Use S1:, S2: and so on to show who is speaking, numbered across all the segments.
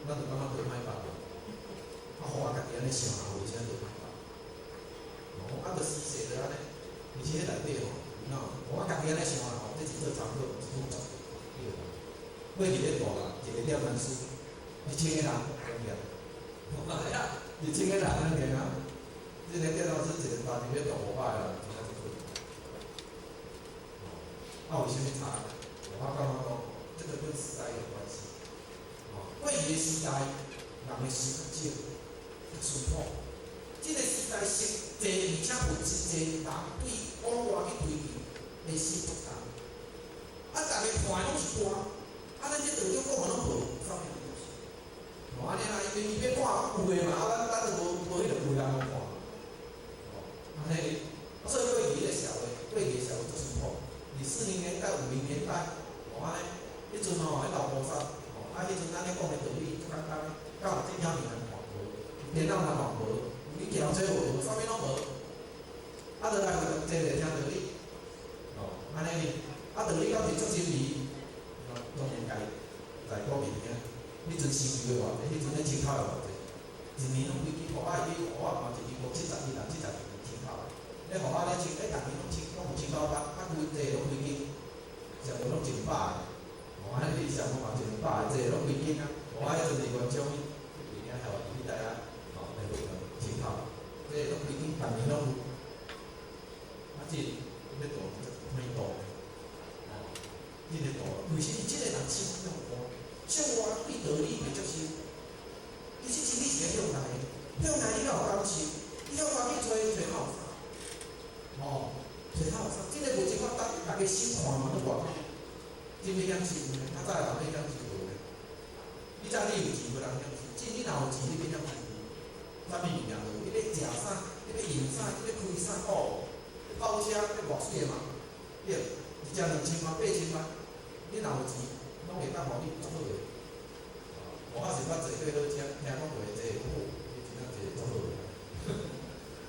S1: 咱就感觉对歹办。互我家己安尼想啊，为啥对歹办？著实际就安尼，而且迄内底吼，我家己安尼想啊，这一做差不多1分钟，对啦。过去咧大人一个点文书，2000个人两点，2000个人两点啊，这个电脑是一个单里面大500个人，真正是为什么差？我感觉讲，这个跟时代有关系。过去的时代，人的时间较淳朴。这个时代是济，而且有真济人对往外去追求，会死不同。大家看拢是歌，咱这道中讲拢无啥物东西。安尼啦，因为伊要看有诶嘛，咱就无迄个有人好看。安尼，所以过去的社会，过去的社会做淳朴。40年代、50年代，安尼，迄阵迄老菩萨，迄阵咱咧讲诶道理，简单，到这遐尔难看无，电脑难看无。你调这无，啥物拢无，就来坐咧听道理，安尼，道理到底足真理，当然该来讲明听。迄阵收入的偌济，迄阵咧人口的偌济，一年拢规支，互我去，互我嘛一年无70亿人，70亿人口。咧互我咧逐年拢1900，开济拢几间，上无拢100个，安尼你上无嘛100个，济拢几间啊？互我迄阵是员种，一年头你大家。人口，这拢已经逐年拢有，这要大歹大，这个大，为什么这个人心向外？向外对道理袂接受，其实真理是要向内的，向内你哪有感受？你向外去找好啥？找好啥？这个无一法大家心看嘛，都外口，真要享受呢？较早人要享受无呢？你早你有钱无人享受，真你若有钱，你要享受。啥物物件无？你要食啥？你要用啥？你要开啥股？跑车要偌水的嘛？对，一只2000万、8000万，你若有钱，拢会当互你足好个。我也是捌坐过好车，听讲过坐好，你真正坐足好个，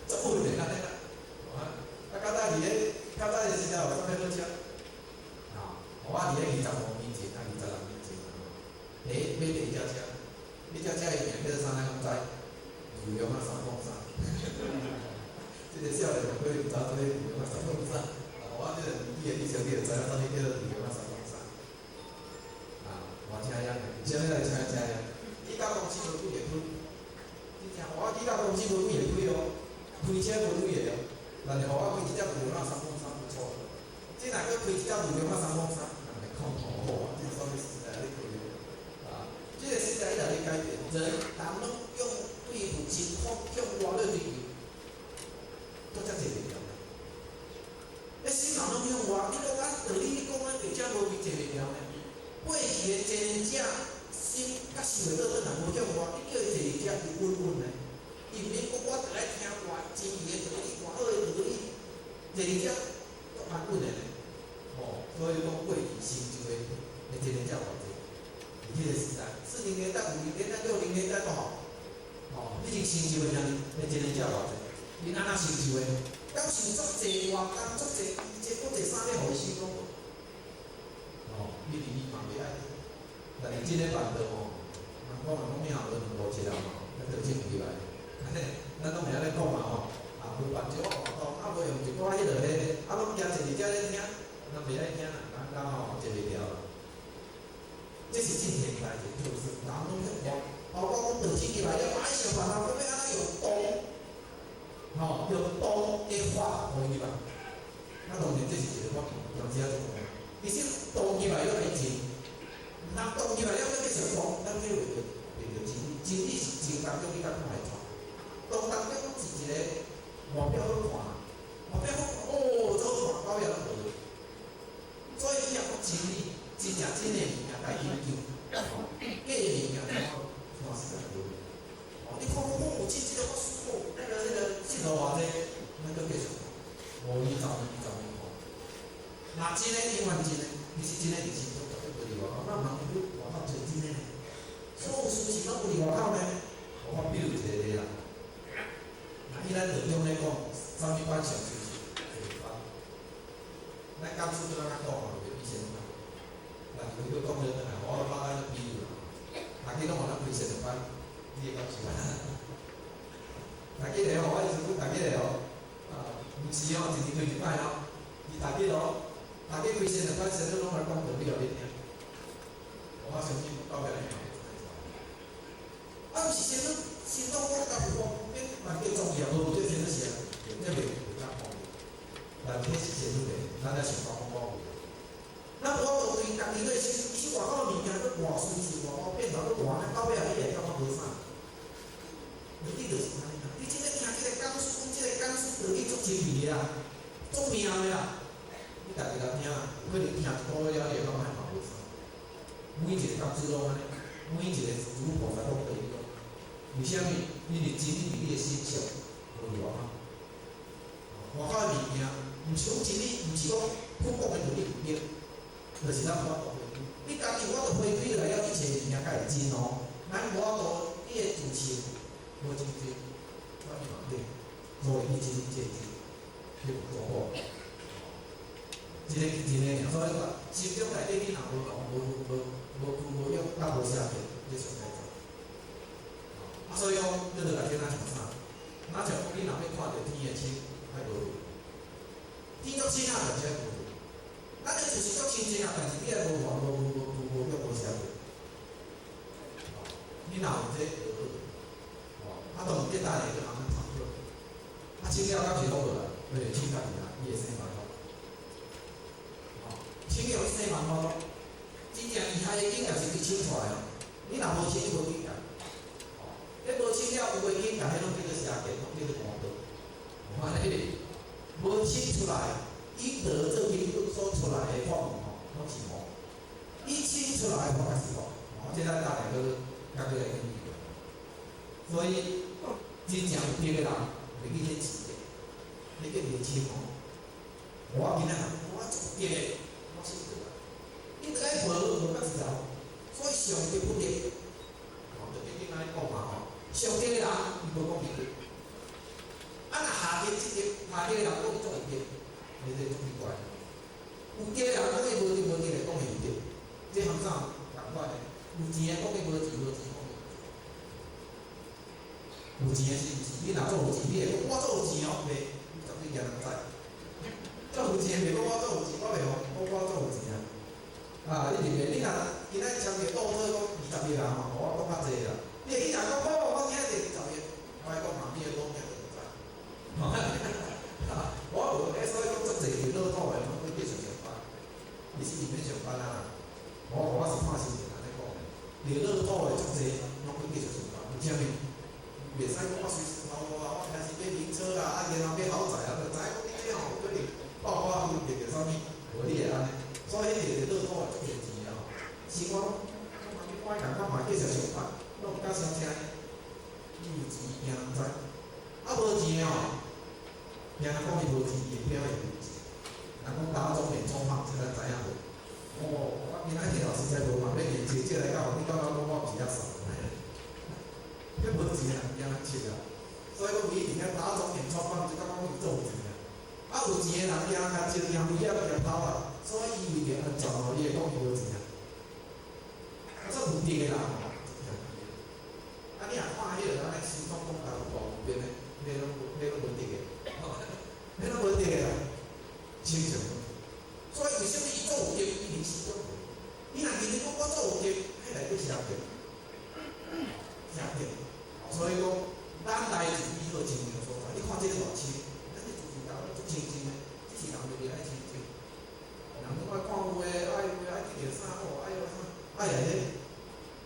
S1: 足好个安尼啦。较早伫咧，较早的时代有啥物好车？我伫咧25年前、26年前，买第一只车，你只车的名叫做啥？咱拢知。牛羊啊，303，这个少年朋友毋知做咧牛羊啊303，我这个年纪的，你小弟就知影啥物叫做牛羊啊303。换车样，现在来车样，你甲公司无几个开，你听我你甲公司无几个开哦，开车无几个哦，但是互我开一只牛羊啊303不错，这若搁开一只牛羊啊303，人会看好啊，这所以时代咧改变这个时代一直咧改变，人拢用。对付情况向外咧追求，都遮济袂了。心人拢向外，你讲道理，你讲为者无位坐袂了呢？过去的坐者心甲想袂倒转来无向外，你叫伊坐者就稳稳呢。伊毋免讲我着来听外真义的道理，外好的道理，坐者都安稳的呢。所以讲过去成就的坐者偌济，而这个时代，40年代、50年代、60年代都好。你已经成就的人，你真正遮偌济，你安怎成就的？敢想足济外工，足济这搁济啥物互伊收拢？你嘛袂爱，但是即个办道人讲命无两无一人咱就进入来。咱拢会安尼讲嘛有办就我办道，无用就挂迄落咧，拢惊坐伫遮咧听，咱袂爱听啦，人讲坐袂了。这是近年来的特色，人拢向外。包括讲道理入来了，爱想办法，要安怎用道，用道的法互伊吧。当然这是一个我同时仔做讲，其实道入来了来钱，人道入来了要继续讲，咱叫变成真理。真理是真当中你甲看会出，道当中是一个外表好看，外表好看，做看到也拢无。所以你若讲真理，真正真的物件该研究，假的物件看实在无。你看我有钱，这个我输过，那个镜头偌济，咱搁继续看。5年、10年、20年看。若真诶，永远真诶，你是真诶，就是绝对不离外口。咱人去外口找真诶，所有事情拢不离外口呢。我比如一个例啦，以咱道中咧讲，啥物款上就是法。咱刚出就咱讲嘛，就比先嘛。但是佢讲了，我打个比喻啦。大家拢互咱开7班，你会感受啊？大家来哦，我就是讲大家来哦，毋是哦，一年开1摆哦，是大家哦，大家开7班，7拢来讲道理后面听。我相信到尾来讲。毋是先讲我甲我变蛮叫重要，无对先是啥？这袂较方便。但这是先对，咱来想讲讲。咱我对家己个先外口物件，佮外输是外口变到佮大，到尾你会感觉无啥。你就是安尼啦，你即个听即个讲书，即个讲书道理足精辟个啦，足命个啦。你家己来听，有可能听一个月了，你会感觉嘛无啥。每一个教师拢安尼，每一个诸菩萨拢可以讲。为虾米？你认真你伫你个心上，无外口。外口个物件，毋是讲真理，毋是讲普讲个道理唔对，就是咱法度。你家己法度回归来了，一切物件才会真哦。咱法度，你个自信无真正，我咪嘛对，所以你真正你有做好。真个，所以讲，心中内底你若无用，甲无写着，你上歹做。所以讲，你着来听咱讲啥？咱像讲你若要看着天个星，爱无路。天足星啊，就无路。咱个就是足清净啊，但是你爱无用无写着。你若有这学，都毋简单个，就通参考。清了敢是好无啦？袂着清家己啦，伊会生烦恼。清了生烦恼咯，真正厉害个境界是清出来哦。你若无清，你无境界。你无清了，有个境界，迄拢叫做邪见，拢叫做魔道。安尼，无清出来，以道做基本所出来的法门吼，拢是魔。以清出来法才是法。即咱大家都来研究。所以，真正有对个人，袂去迄字的，你叫年轻哦。我今仔人，我做对个，我是对个。你着爱无甲自由，所以上对不对？就顶顶安尼讲嘛吼。上帝个人，伊无讲伊对。若下帝即个下帝个人讲伊做会对，你这足奇怪。有对个人讲伊无对无对个讲伊有对，这项啥共款的？有钱个讲伊无钱无钱讲伊有钱个是毋是？你若做有钱，你会讲我做有钱哦，袂，你绝对惊人知。做有钱袂讲我做有钱，我袂讲我做有钱啊。你认为你若今仔签个倒退讲20个人嘛，我讲较济啦。你会去人讲我今仔日20个，我来讲嘛，你会讲咩就知。我无所以讲足济伫乐透的，拢去继续上班。你是毋免上班啊？我是看新闻安尼讲的，伫乐透的足济，拢去继续上班。为虾米？袂使讲我随时头路啊，我开始买名车啦，然后买豪宅啊，就知讲你这吼可能爆发会变着啥物，无你会安尼。所以迄个乐透的足赚钱啊，生活我共我嘛继续上班，拢甲伤正。你有钱惊人知，无钱哦，惊人讲伊无钱，伊会表现无钱。人讲打肿脸充胖子，咱知影无？我今仔日老实在无嘛，要年钱借来到，你感觉讲我钱较少？迄无钱啊，惊人笑啊！所以讲伊伫遐打肿脸充胖子，感觉讲伊做有钱啊。有钱个人惊人家借惊危险惊偷啊，所以伊为着安全哦，伊会讲伊无钱啊。做有钱个人哦。你若看迄个，安尼心中讲大有大有变的，你拢无得个，你拢无得个啦，清楚。所以为什么伊做有德，伊认识做？你若认真讲我做有德，迄内底是邪德，邪德。所以讲，咱来自于好清净的所在。你看这个偌清，咱这自然足清净的，只是人就袂爱清净。人讲爱看有诶，爱着啥哦，爱啥，爱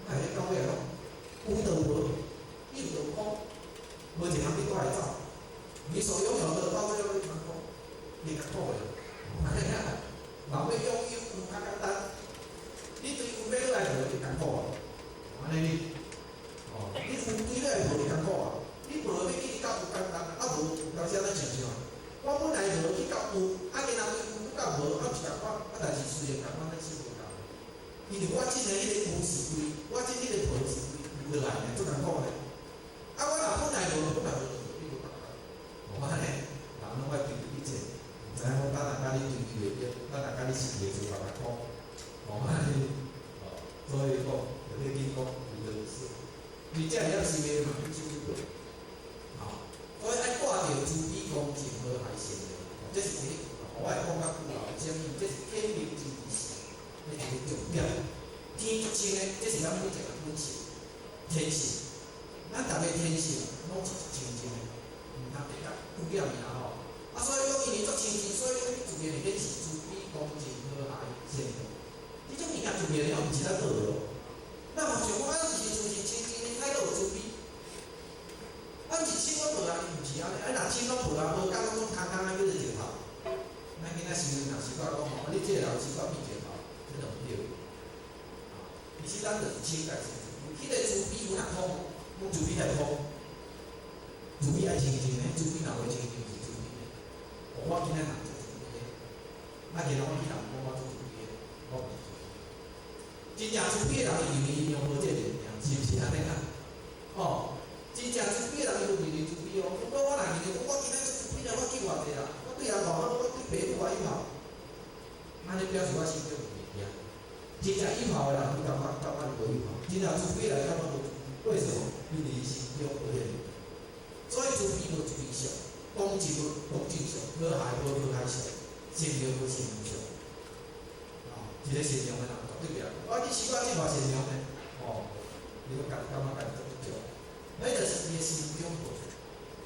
S1: 来搞个咯。有就无，有就讲，无一项你都会走。你所拥有的到最后你通讲，你较苦个。若要拥有较简单，你对有买落来无就艰苦啊。安尼你有对落来无就艰苦啊。你无要去到有简单，无有当时咱想想，我本来无去到有，然后对有到无，是共款，但是虽然共款，咱生活共。因为我进来迄个有是对，我进迄个无是对。落来呢，足艰苦咧。我若本来无，你无办法。我安尼，人拢爱追求一切，毋知影讲咱若甲你追求袂着，咱若甲你是袂做别苦。安尼，所以讲，就咧紧讲，为着你这样是袂嘛？就是对，啊，所以爱挂着慈悲恭敬和蔼善良，这是第一句。我会讲较久啦，为什么？这是天命之理性，这是重点。天足清诶，这是咱每一个本性、天性。咱逐个天性拢是清净诶，毋通会甲污染伊啦吼。啊，所以讲因为足清净，所以讲你自然会变是慈悲恭敬和蔼善良。你种物件自然了，毋是咱倒的咯。咱嘛想讲，咱是自是清净诶，态度有慈悲。咱是心拢无啊，伊毋是安尼。若心拢无啊，无讲讲空空啊叫做石头。咱今仔时阵若是讲吼，你这个人是讲面前头，真的毋对。其实咱就是清界是，迄个慈悲有若通，讲慈悲爱通，慈悲爱清净诶，慈悲若袂清净是慈悲诶。我今仔人做慈悲诶，啊，然后我去人讲我做慈悲诶，我袂做。真正慈悲诶人，因为用无这个尔，是毋是安尼啊？哦，真正慈悲诶人，因为慈悲哦。如果我若认为我今仔做慈悲诶，我去偌济啊？对人偌好，我对爸母也好，安尼表示我心中有物件。真正有效的人，你感觉无有效？真正慈悲来感觉无？为什么？因为心中无迄个。所以慈悲无慈悲相，恭敬无恭敬相，和蔼无和蔼相，善良无善良相。啊，一个善良的人绝对袂啊！我你习惯这偌善良呢？哦，你都感觉做不少，那就是伊的心中无。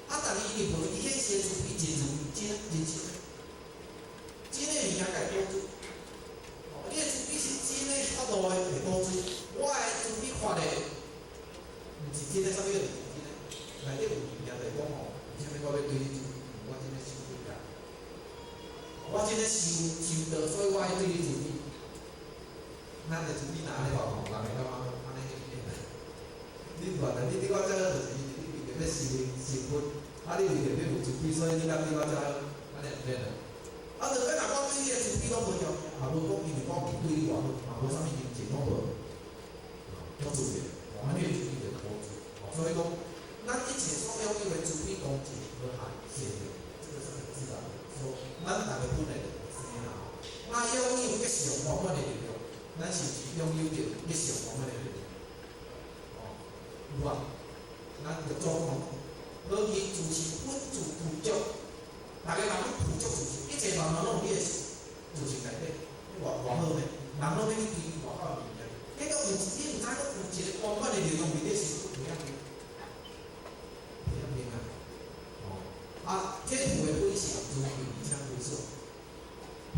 S1: 啊，但是伊无伊显现出伊真如真实，真诶物件家己保住。哦，你诶慈悲是真诶法度诶会保住。我诶慈悲法咧，毋是真诶啥物个，真诶内底有物件在讲吼，为虾米我要对你慈悲？我真诶受不了，我真诶受到，所以我爱对你慈悲。咱诶慈悲若安尼话吼，人会感觉安尼个变。你看啦，你我这个就是。要成分，啊！你为着要有慈悲，所以你甲你我遮安尼变啦。啊，就要若讲对你个慈悲拢无条件，也无讲因为我对你偌好，嘛无啥物金钱拢无，都做袂，安尼个慈悲就无做。所以讲，咱一切所拥有的慈悲恭敬和蔼善良，这个是很自然的。说，咱大家本来就是安尼啦。那拥有一上圆满的力量，咱是毋是拥有着一上圆满的力量？哦，有啊。咱着做好，好去自身稳住富足，大家人要富足自身，一切万物拢有你的自身内底，偌好呢？人拢要去追求偌好的物件，结果你毋知有一个圆满的力量伫你身躯培养你，啊！哦，啊，天父的本性尊贵而且无错，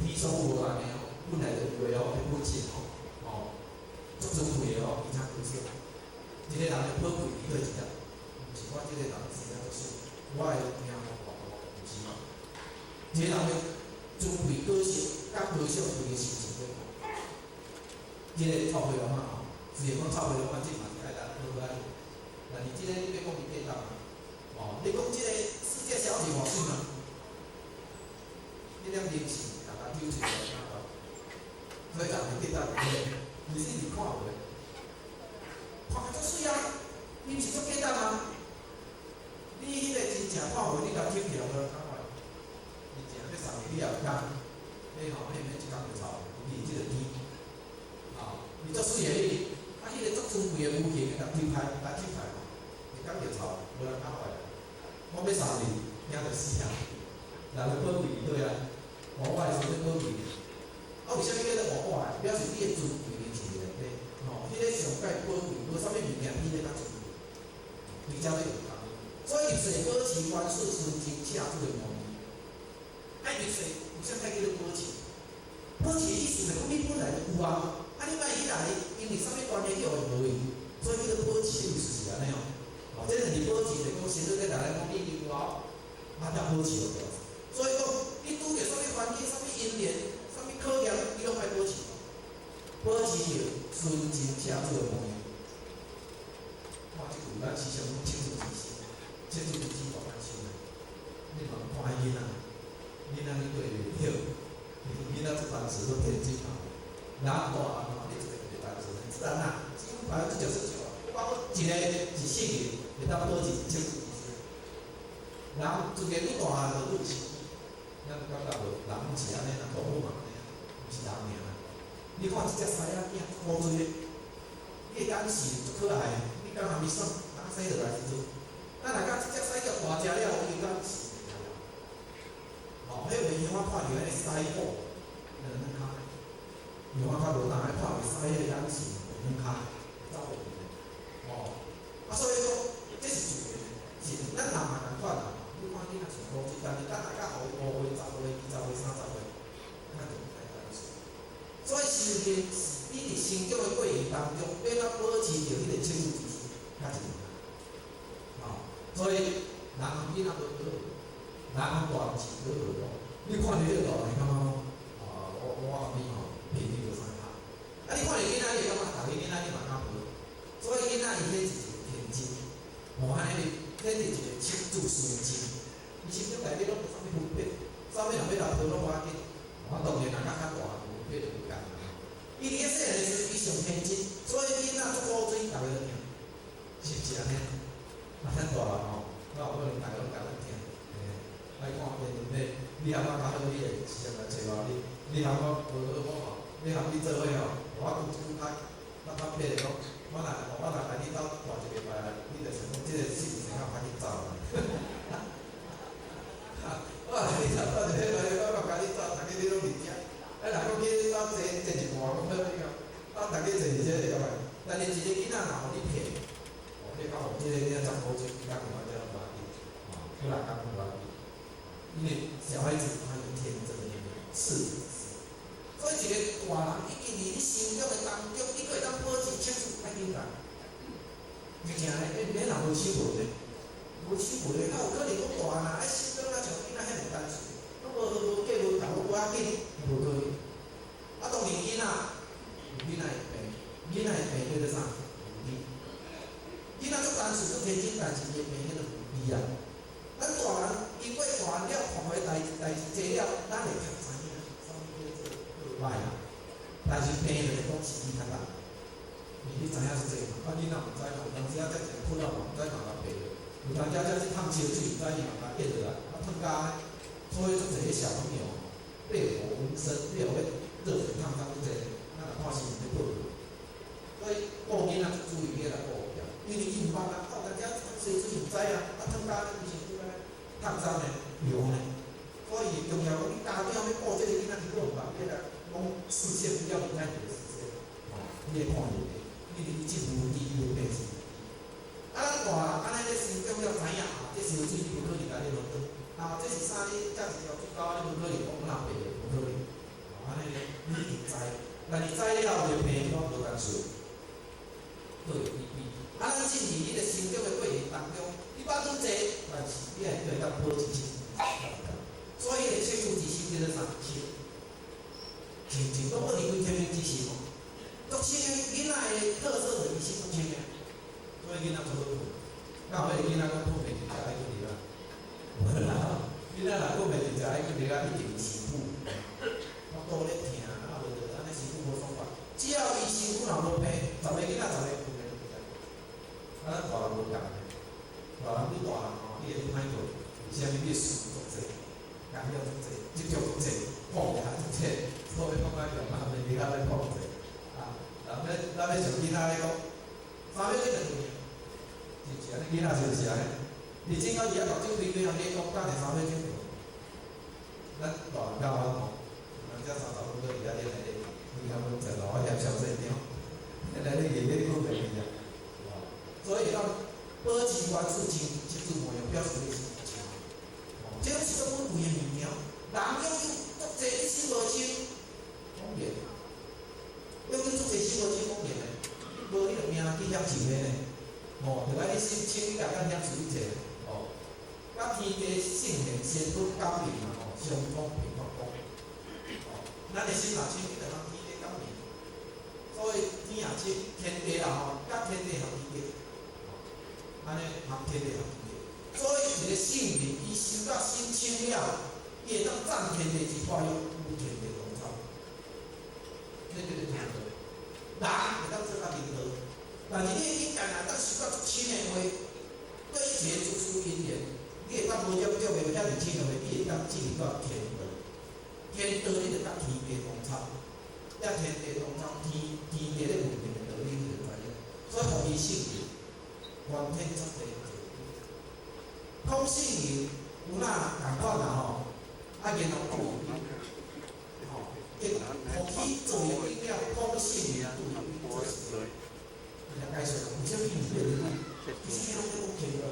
S1: 天所无安尼哦，本来就有的哦，本性哦，足尊贵的哦，而且无错，一个人的宝贵伊对一个。是我即个人是安怎说？我的命毋是嘛？一个人的尊贵个性，甲高尚贵的心情在讲。即个臭皮囊啊，虽然讲臭皮囊即嘛是爱咱好爱，但是即个你要讲伊变当啊，哦，你讲即个世界小姐偌水嘛？你点零食，大家丢出来看到，所以人会变当你是你看无？看足水啊！你毋是足简单吗？你迄个真正看无，你甲捡起来无看法，真正要送你也有讲，你吼你免一工就臭，你即个天，啊，你足水个你，啊，迄个足尊贵个武器，甲丢开，甲丢开，一工就臭，无人看法。我要送你，惊着死啊！人个宝贵对啊，我的是要宝贵。啊，为虾米叫做我的？表示你个尊贵个是内底，吼，迄个上界宝贵，无啥物物件比迄个较尊贵，比较要有讲。所以水保持万事纯净恰做的模样。爱水有啥解叫做保持？保持的意思就是讲你本来就有啊，啊你莫起来，因为啥物关系叫会无去，所以迄个保持的意思是安尼哦。哦，这就是保持，就是讲先生在内来讲你有啊，啊才保持落去。所以讲你拄着啥物环境、啥物因缘、啥物考验，你拢爱保持，保持着纯净恰做的模样。看即句，咱时常讲清楚自身。这就是指大干修的，你问看囡仔，囡仔你对袂晓，囡仔做单词都天真嘛。人大汉嘛，你做袂单词，自然啦，几乎99%啊。包括一个一世人会当保持清楚自身。人自然愈大汉就愈生气，咱感觉无人是安尼，人动物嘛安尼，毋是人尔。你看一只狮仔囝，乌嘴的，伊个眼神足可爱，你你敢若咪爽，打生落来时阵，咱若甲即只屎叫大只了，伊有敢死？哦，迄袂样啊，看着迄个屎虎，两骹，样啊较无当爱拍袂屎迄个眼睛，两骹走袂去。哦，所以讲，这是自然，是咱人嘛共款啦。你看囡仔上高级，但是咱大家互伊5岁、10岁、20岁、30岁，咱就唔知干事。所以修炼是你伫成长的过程当中，要怎保持着迄个清净自信，较重要。哦，所以人囡仔无好，人大是好好。你看着迄个大人感觉讲，我后面吼脾气无啥好。啊，你看着囡仔，你感觉逐个囡仔你嘛较好。所以囡仔伊迄是一个天真，无安尼，迄是一个清自纯真。伊心中内底拢无啥物分别，啥物若要来讨拢无要紧。我当然人较大，迄就有共啦。伊伫个细汉的时阵，伊上天真，所以囡仔足古锥，逐个都听，是毋是安尼？啊，咱大人吼，我有可能逐个拢甲咱听。来看电影咧，你阿妈较好，你会时常来找我。你阿妈无好我吼，你含你做伙吼，我拄较八的讲，我若来你兜住一个拜，你就想讲即个事情较快去走啦。我来你兜住一个拜，我甲你走，逐个你拢伫遮。若讲去你兜坐一半，讲好你讲，逐个坐一个会晓个。但是一个囡仔若互你骗，你讲互即个囡仔十5岁，讲话这无要紧，过来讲无要紧。因为小孩子他有天真的一面，是。所以一个大人已经伫你成长的当中，你可会当保持清楚爱紧张。而且咧，你若无起步咧，无起步咧，哪有可能讲大人爱心中啊像囡仔遐尔单纯，拢无好无计无头无要紧，无可能。啊，当然囡仔有囡仔的病，囡仔的病叫做啥？无理。囡仔足单纯足天真，但是伊的病迄个无理啊。咱大人经过大人了，看过代志多了，咱会较知影啥物叫做好歹啦。但是病就是讲时机较难，你知影是这嘛？啊，囡仔毋知嘛，有当时啊才一个困扰嘛，毋知嘛甲病，有当时才去烫烧水，毋知伊嘛甲淹落来，啊烫甲，所以做一个小朋友，被火温身，你后尾热水烫伤做这个，咱若看新闻就报道。所以顾囡仔就注意起来顾掉，因为伊毋捌啊，有当时啊烫烧水毋知啊，啊烫甲伊是。烫伤的、流的，所以重要讲，你家长要顾这个囡仔，如果唔把迄个讲视线不要离开你的视线，你会看到的，你进步第一会变成。啊，咱大人安尼咧成长了知影啊，这烧水你无可能来咧落汤，啊，这是啥咧？这是要最高，你无可能讲哪白的，无可能。安尼咧，你一定知，但是知了就变我无干事，各有利弊。啊，咱进入你的成长的过程当中。你捌愈济，但是你还可以当保持清楚。所以，清楚自信叫做啥？清净，拢不离开清净自信哦。足清的囡仔的特色就是心足清的，所以囡仔做好困。到尾囡仔讲困袂着，就爱去啉啊。无啦，囡仔若困袂着，就爱去啉啊，一定是辛苦。我肚咧疼，啊无着，安尼辛苦无爽法。只要伊辛苦若无病，10个囡仔10个困袂着。啊，咱大人无共。大人愈大人吼，你会愈歹做，为虾米你事足济，工了足济，执着足济，放假足济，所以讲咱用啊，袂离开咱放济。啊，咱要像囡仔咧讲，3秒钟就做完，是毋是安尼？囡仔是毋是安尼？你正到2啊目睭闭闭，你讲等下3秒钟就，咱大人较晚吼，人家30分钟伫遐练来练，你看阮坐落，我嫌小细点，来咧练咧困袂去啊，所以讲。保持关注清楚模样，表示你是不清。这种是种稳贵的物件，人拥有足济一心无清，方便。拥有足济心无清方便的，无你着命去险受的呢。哦，就讲你心清，你家咱险受一者。哦，甲天地圣贤先不感应嘛，吼，相通平法公。哦，咱的心若清，你着通天地感应。所以天也清，天地啦吼，甲天地合天地。安尼通天地通天地，所以一个圣人，伊修到心清了，伊会当赞天地之化育，与天地同操。这就是天道。人会当做甲领导，但是你应该若当修到足清的话，对一切做出因缘，你会当无了了袂遐尼清的话，你会当进入到天道。天道你就甲天地同操，甲天地同操，天地咧运行的道理你就知影。所以互伊圣人。原天作地。通信员有哪共款啦吼，啊，然后对吼，互去做有应了，通信员对应做事。人家解说，为什么伊袂入？其实拢有经过，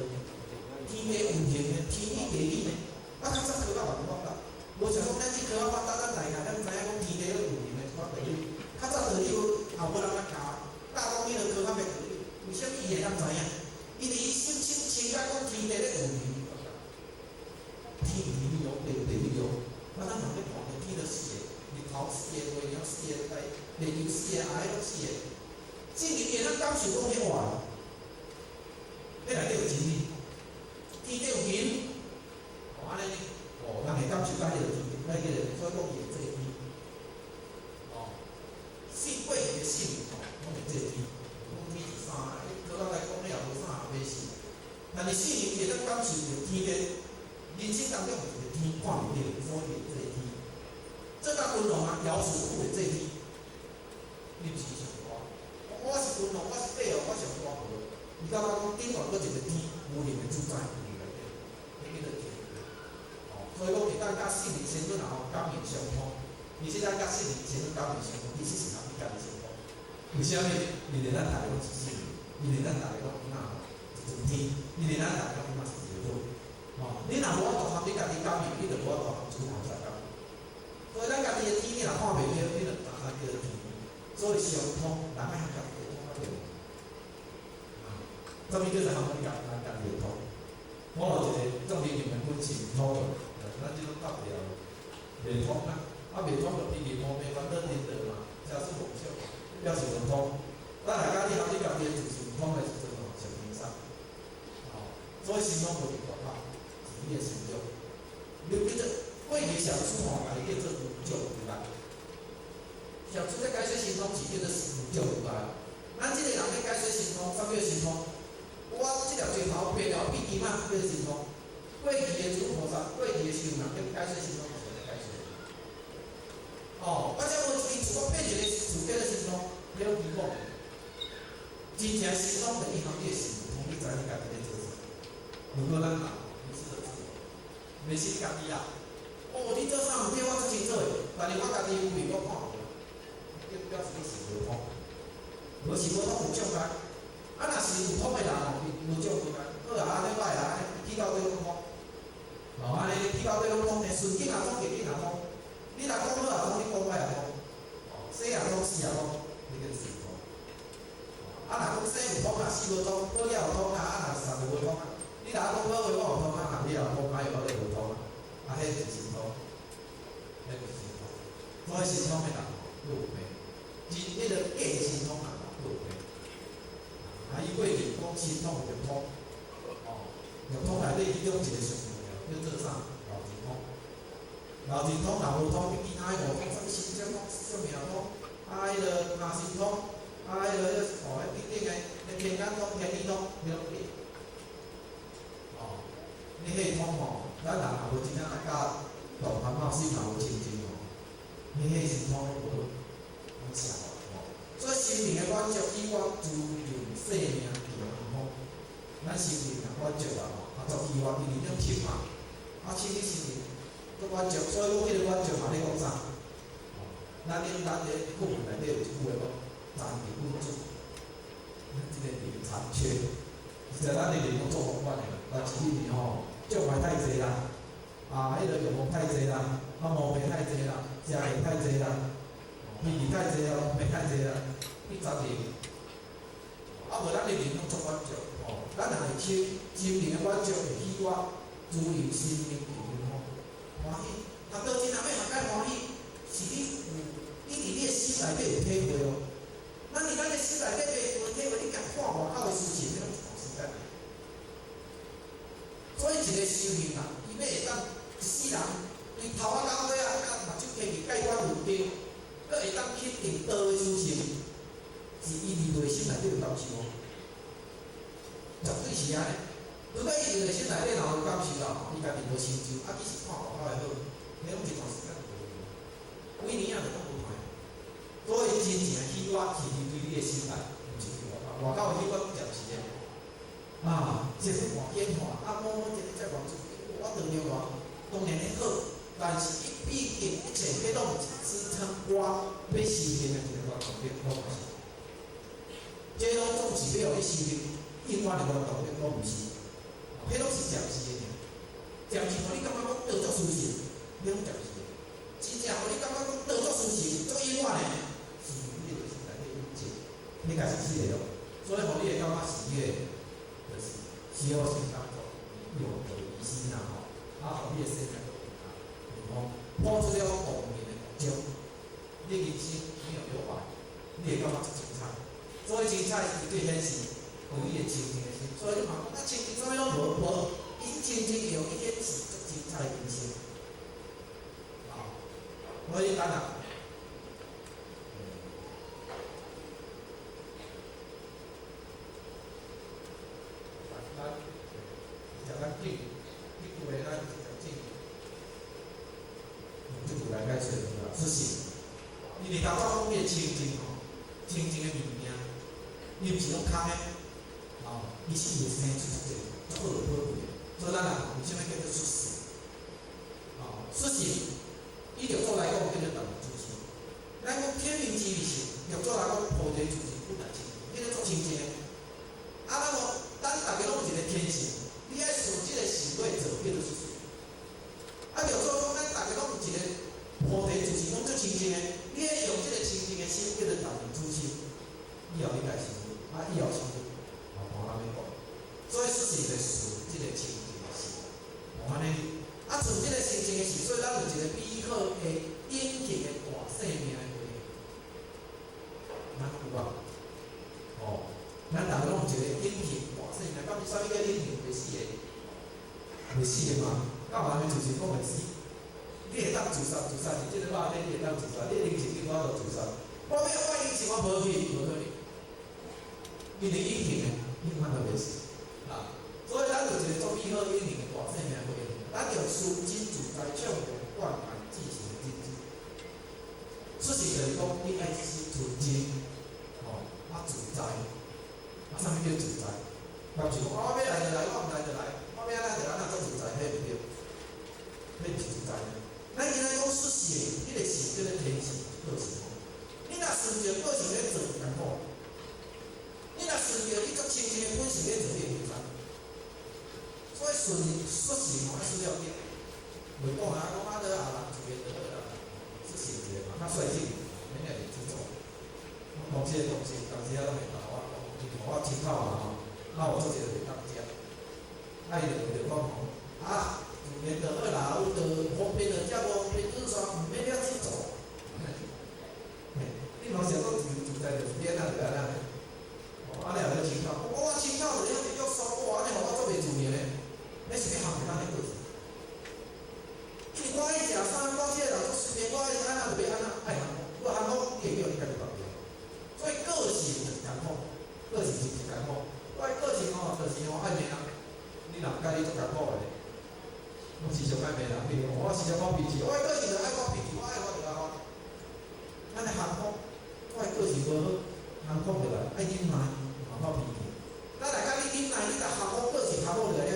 S1: 天地运行的，天地地理的，啊，较早科学嘛讲啦，无像讲咱即科学发达，咱大家咱知影讲天地咧运行的，科学地理，较早地理也无人来教，教讲迄个科学的地理，为什么伊会当知影？因为伊深深深解讲天地咧运行。天地理哦，地理哦，咱人咧看的天就死的，日头死的，月亮死的，地球死的，海拢死的。圣经会当感受讲迄话，迄内底有真理，天底有人，安尼呢，人会感受到迄个天，迄个所以讲伊会做天，信过伊的信，拢会做天，讲天是啥？科学来讲，你也无啥袂死，但是信会当感受到天的。人生当中有一个天看袂到，所以会做天。这甲君王啊，姚师傅会做天，你毋是想我？我是君王，我是帝王，我上大号。伊感觉讲顶悬搁一个天，无形的主宰，迄个天。所以讲会当甲圣灵先生然后感应相通，而且咱甲圣灵先生感应相通，其实是人比家己相通。为虾米？因为咱大家拢是圣灵，因为咱大家拢哪一尊天，因为咱大家拢是一个主。你若无法度含你家己感应，你就无法度含主头出来感应。所以咱家己的天，你若看袂到，你就打开叫做天。所以相通，人爱含家己的通啊着。什么叫做含咱家己的通？我有一个众人入门本是通的，咱即种答了，袂通啊，袂通就比入门袂反正认得嘛，假使无少，表示无通。咱大家你含你家己的就是通的时阵吼，上天上。所以心通无是大法。你的成就，你叫做过去小处吼，家己叫做宇宙如来。小处在解说神通是叫做宇宙如来。咱即个人咧解说神通，啥叫神通？我即条石头变了比金仔叫神通。过去的诸菩萨，过去的修人咧解说神通，就是咧解说。我只无因自我变一个自叫做神通，了奇怪。真正神通第一项你的神通，你知你家己咧做啥？如果咱人。袂是你家己啦，你做啥毋对，我做清楚诶。但是我家己有味，我看无，表示你是无通。无是无通有障碍，若是有通诶人吼，无障碍。好啊，安尼歹啊，去到底拢通。安尼去到底拢通，顺境也通，逆境也通。你若讲好也通，你讲歹也通。生也通，死也通，你叫是通。若讲生有通啊，死无通，好也有通啊，若是啥无通啊。你若讲好话，我有通啊，你若讲歹话，我无通啊，迄就是神通，迄就是神通。所以神通诶人都有病，迄个假神通人都有病。伊过去讲神通就通，入通内底其中一个上重要，叫做啥？老神通。老神通若无通，其他诶五通，啥物心相通、什命通，迄个下神通，迄个迄顶顶诶，天眼通、天理通，迄拢变。你迄通吼，咱人也无真正来甲大烦恼心也无清净吼，你迄神通无啥吼。所以生命诶满足，以我自由生命平衡。咱生命若满足啦吼，作意愿因为种轻嘛，轻你生命都满足，所以讲迄个满足嘛，你讲啥？咱个课文内底有一句话讲，暂时不足，即个是残缺。实在咱的人拢做方法诶，但是里面吼。障碍太济啦，迄个欲望太济啦，毛病太济啦，食的太济啦，脾气太济啦，病太济啦，你十年，无咱的人拢足满足，咱若会心灵的满足，会喜悦，自由心灵平衡，欢喜。读到真人要学解欢喜，是你伫你的心内底有体会哦。咱伫咱的心内底有体会，你甲看外口的事情，你拢是无时间。所以一个修行人，伊要会当一世人，从头仔到尾啊，目睭起去解决问题，佫会当肯定倒个事情，是伊伫内心内底有感受，绝对是安尼。如果伊伫内心内底若有感受啦，伊家己无成就，其实看外口的好，迄拢一段时间几年啊就当无歹。所以真正喜悦是伫对你的心内，毋是对外口。外口的喜悦暂时的，这是换变化，某一个在讲出，我得了话，当然会好，但是毕竟一切迄拢是支撑我要实现的一个动力，我毋是。这拢总是要互你实现，永远的我动力，我毋是。迄拢是暂时的，暂时互你感觉讲得足舒适，迄拢暂时的。真正互你感觉讲得足舒适，足永远的，是你就是内底运气，你家是死的咯。所以互你会感觉是迄个，就是需要先当作有得疑心啦吼，互你的生命就平安，抱出了光明的目标，你人生没有忧患，你会感觉足精彩。所以精彩是最显示互你的清净的心。所以你问讲，清净啥物拢无，伊清净用一显示足精彩的人生。所以咱啊，咱敬，你句话咱就讲敬，用这句来解释就好。实是，因为头先讲你的清净吼，清净的物件，你毋是拢空的，伊是会生出一个足好宝贵的。所以咱啊，为什么叫做出世？出世，伊着做来讲叫做道理主持。咱讲天命之理是，着做来讲菩提主持本来清净，迄个足清净的。咱无，咱大家拢有一个天性。你爱顺即个时代做，叫做出世。着做讲咱大家拢有一个菩提主持，拢足清净的。你爱用即个清净的心，叫做道理主持。以后你家成佛，以后成佛，无人要讲。所以出世就顺即个清净的心，无安尼。顺即个清净的事，所以咱有一个美好的永恒的大生命的回忆。咱有无？咱逐个拢有一个永恒大生命，到底啥物叫永恒袂死的？袂死的嘛？到后面就是讲袂死。你会当自杀，是即个肉体你会当自杀，你灵性你拄仔就自杀。我灵性我无去，无可能。因为永恒的，永远都袂死。所以咱有一个足美好永恒的大生命回忆。咱着舒真自在，畅用灌溉自身的真知。出世就是讲，你爱是纯真，自在。啥物叫自在？若是讲我要来就来，我毋来就来，我要来就来，那足自在，迄毋对，迄毋是自在的。咱今仔讲出世的，迄个是叫做天性个性。你若顺着个性咧做，艰苦；你若顺着你足清净的本性咧做，你会轻松。所以顺出世吼，爱需要点，袂讲啊，讲啊，人一个就好啦，出世一个嘛，较率性，免来执着。讲这个东西，当时啊拢会甲我讲，伊互我参考嘛吼，有做一个袂当食，伊就会着讲吼，自然就好啦，有着方便就食，无方便就煞毋免了执着。你若想讲自在就是免就安尼。安尼也要参考，我参考就了一约束，安尼互我做袂自然诶。那是要学咱的个性。因为我爱食啥，我即个人做随便，我爱安怎就要安怎，爱含糊，我含糊，伊会叫你家己搞掂。所以个性就是艰苦，个性是艰苦。我的个性就是爱骂人，你若家己做艰苦诶，我时常爱骂人，比如我时常讲脾气，我的个性就爱讲脾气，我爱发就爱发。咱的含糊，我的个性无好，含糊就来，爱忍耐，嘛发脾气。咱来甲你忍耐，你若含糊个性含糊就来了，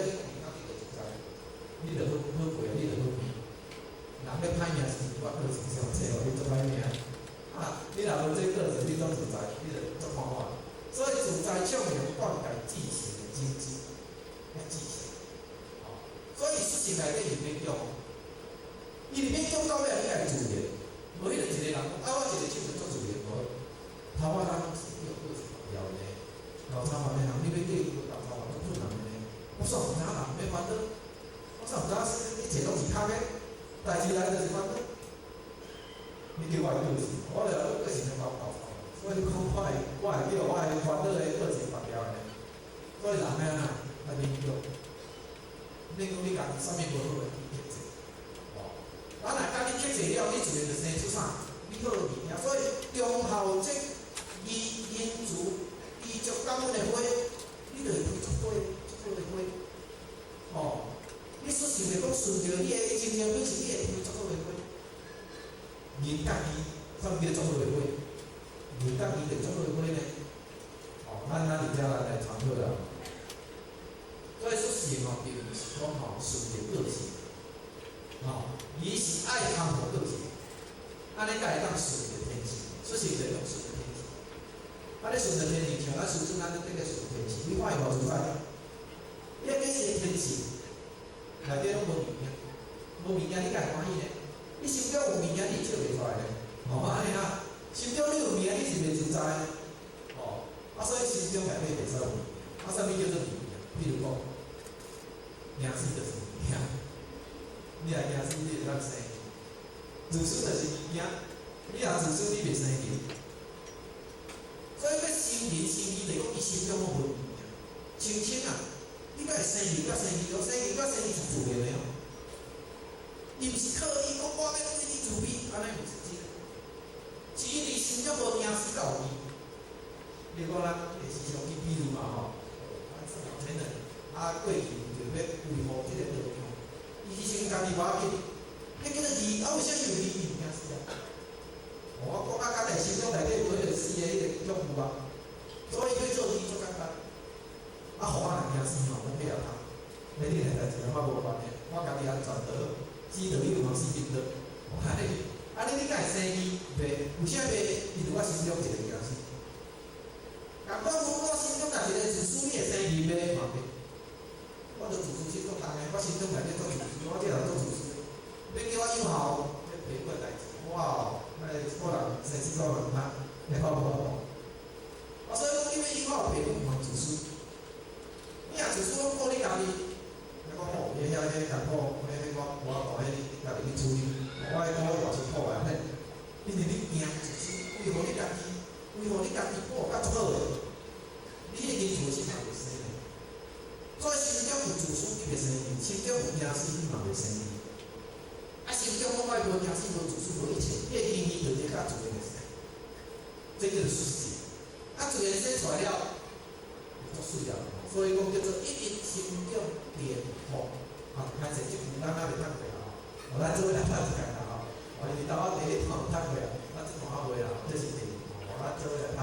S1: 你着好过啊，你着好命。人要歹命是我个性上济哦，你做歹命。你若无这个性，你总自在，你着做看法。所以自在畅用灌溉自身的真知，要自信。所以出世内底是免讲，伊是免讲到尾，你家自然。无迄个一个人讲，我一个手就做自然无。头仔人是有个性要的，老三万的人，你要叫伊做老三万，做困难的。我煞毋知人免烦恼。我煞毋知一切拢是空的，代志来就是烦恼。你叫我个性，我着个性就搞，所以讲我的叫我的烦恼的个性别了的。所以人要安怎来面对？免讲你家己啥物无好个去克制，咱若家己克制了，你自然就生出啥？你好个物件。所以忠孝节义因慈衣足感恩的花，你着会开足花，足好个花。你出世就讲顺着你的精神本性，你会开足好个花。人家己啥物叫足好个花？人家己就足好个花呢？咱而家来参考啦。并毋是讲顺着个性，伊是爱康复个性，安尼才会当顺着天气，所以就用顺着天气。你顺着天气，像咱孙子咱咧顶个顺天气，你看伊偌自在，你要假使天气内底拢无物件，无物件你才会欢喜呢？你心中有物件，你笑袂出来呢？安尼啊，心中你有物件，你是袂自在。所以心中内底袂使有物件。啥物叫做物件？比如讲，惊死就是物件。你若惊死，你会当生气。自私就是物件。你若自私，你袂生气。所以要心灵生气，就讲伊心中无物件。亲像啊，你敢会生气？甲生气，生气是自然的哦。伊毋是刻意讲我要对你自卑，安尼毋是真。是因为心中无惊死到有伊。你讲咱会时常去比如嘛前人过去就要维护即个道场，伊牺牲家己无要紧，迄叫做义，为啥叫义？伊毋惊死啊！我讲家己心中内底有迄个死的迄个痛苦啊，所以要做义足简单。互我若惊死嘛，我配合他。你个代志我无关的，我家己安全得，死得你有嘛死得得。安尼你敢会生气？袂，有啥袂？伊伫我心中一个惊死。但我如果心中若一个自私，你会生气袂？嘛袂。我着自私心中重个，我心中内底做自私，我这人做自私。要叫我以后要赔过代志，我可能生死到人他，你看无法度。所以讲，因为以后赔过唔通自私。你若自私，讲顾你家己，你讲遐艰苦，我大迄家己去处理，我迄苦大辛苦啊，因为你惊自私，为何你家己？为何你家己过较足好诶？你迄个自私嘛袂生气，所以心中有自私你袂生气，心中有惊死你嘛袂生气。心中讲我无惊死，无自私，无一切，你个经验就一甲自然会生，这就是事实。自然生出来了，就水了。所以讲叫做一因心中变好。开始即句咱袂读过啊，咱做来读一下啦吼。因为头仔第一堂有读过啊，咱即堂仔袂啦，这是第二。咱做来读啊，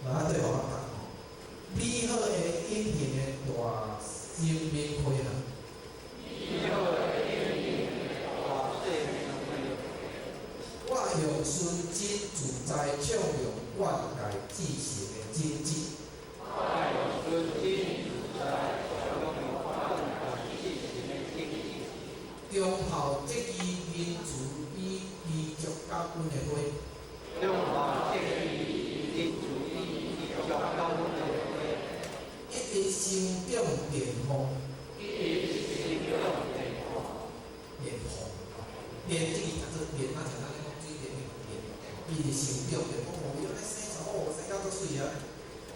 S1: 咱对互我读吼。美好的因缘的大生命开啊！美好的因缘大生命开。我用纯真自在畅用灌溉知识的真知。我用纯真自在畅用灌溉知识的真知。忠孝节义民主以足感恩的花。忠孝节义民主以足感恩的花。一日心中莲花。莲花。莲这个叫做莲，咱像咱咧讲水莲迄种莲，伊是心中莲花。原来生出生到足水啊！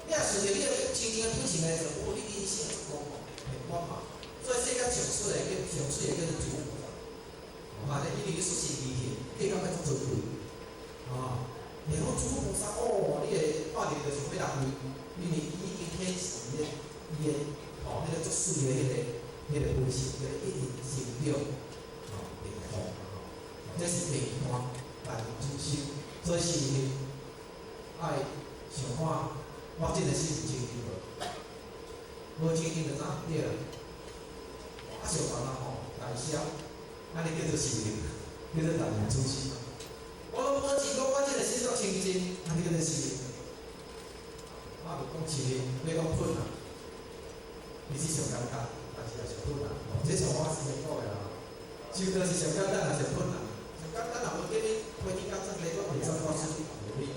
S1: 你若顺着你个真正的本性来做，你人生就光芒很光芒。所以世界上水的叫做主母。因为你出世之前，你感觉足珍贵。然后主母啥？你个看着就想要落去，因为伊已经显示伊个迄个足水的迄个本性，叫一日心中莲花。这是平安大主心，所以是爱想看我真个是有清净无？无清净就怎对啦？上烦恼大消，安尼叫做修行，叫做大主心。我无只讲我真个心足清净，安尼叫做修行。我著讲清净，要讲困难，伊是上简单，但是也上困难。这像我是讲个啦，修道是上简单，也上困难。简单若无叫你花天甲这个，我袂使发出去无理。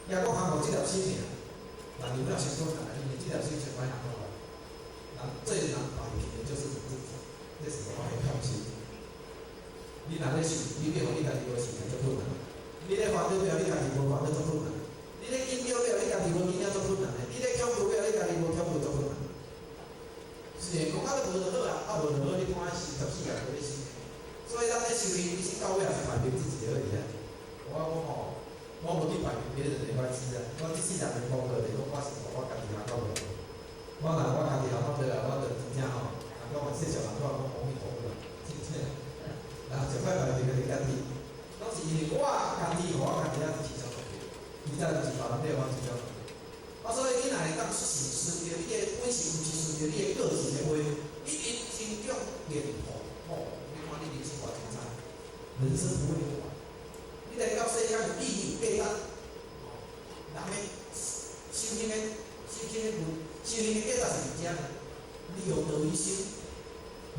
S1: 也讲项目这条线尔，但你不要想困难，因为这条线上歹项目啦。最难摆平的就是你自己，这是我的放心。你若咧想，你要互你家己无时间做困难；你咧烦恼了，你家己无烦恼做困难；你咧紧张了，你家己无紧张做困难；你咧恐怖了，你家己无恐怖做困难。是诶，讲无就好啊，无就好，你看14个月咧死。所以咱咧修行，其实到尾也是摆平自己而已啊。我讲我无去摆平别人的关系啊。我这4年功课就是讲我是我家己行到落。我家己行到落啊，我就真正吼，讲我细小人讲阿弥陀佛啦，真正。上摆摆平就是家己，拢是因为我家己，我家己也是其中一个，伊才就是别人咧我其中一个。所以你若会当顺着你个本性有去顺着着你的个性的话，一因心中念佛，你看你人生偌精彩，人生不会过。你来到世间有意义有价值，人的修行的修行的价值是真的，你有得一心，毋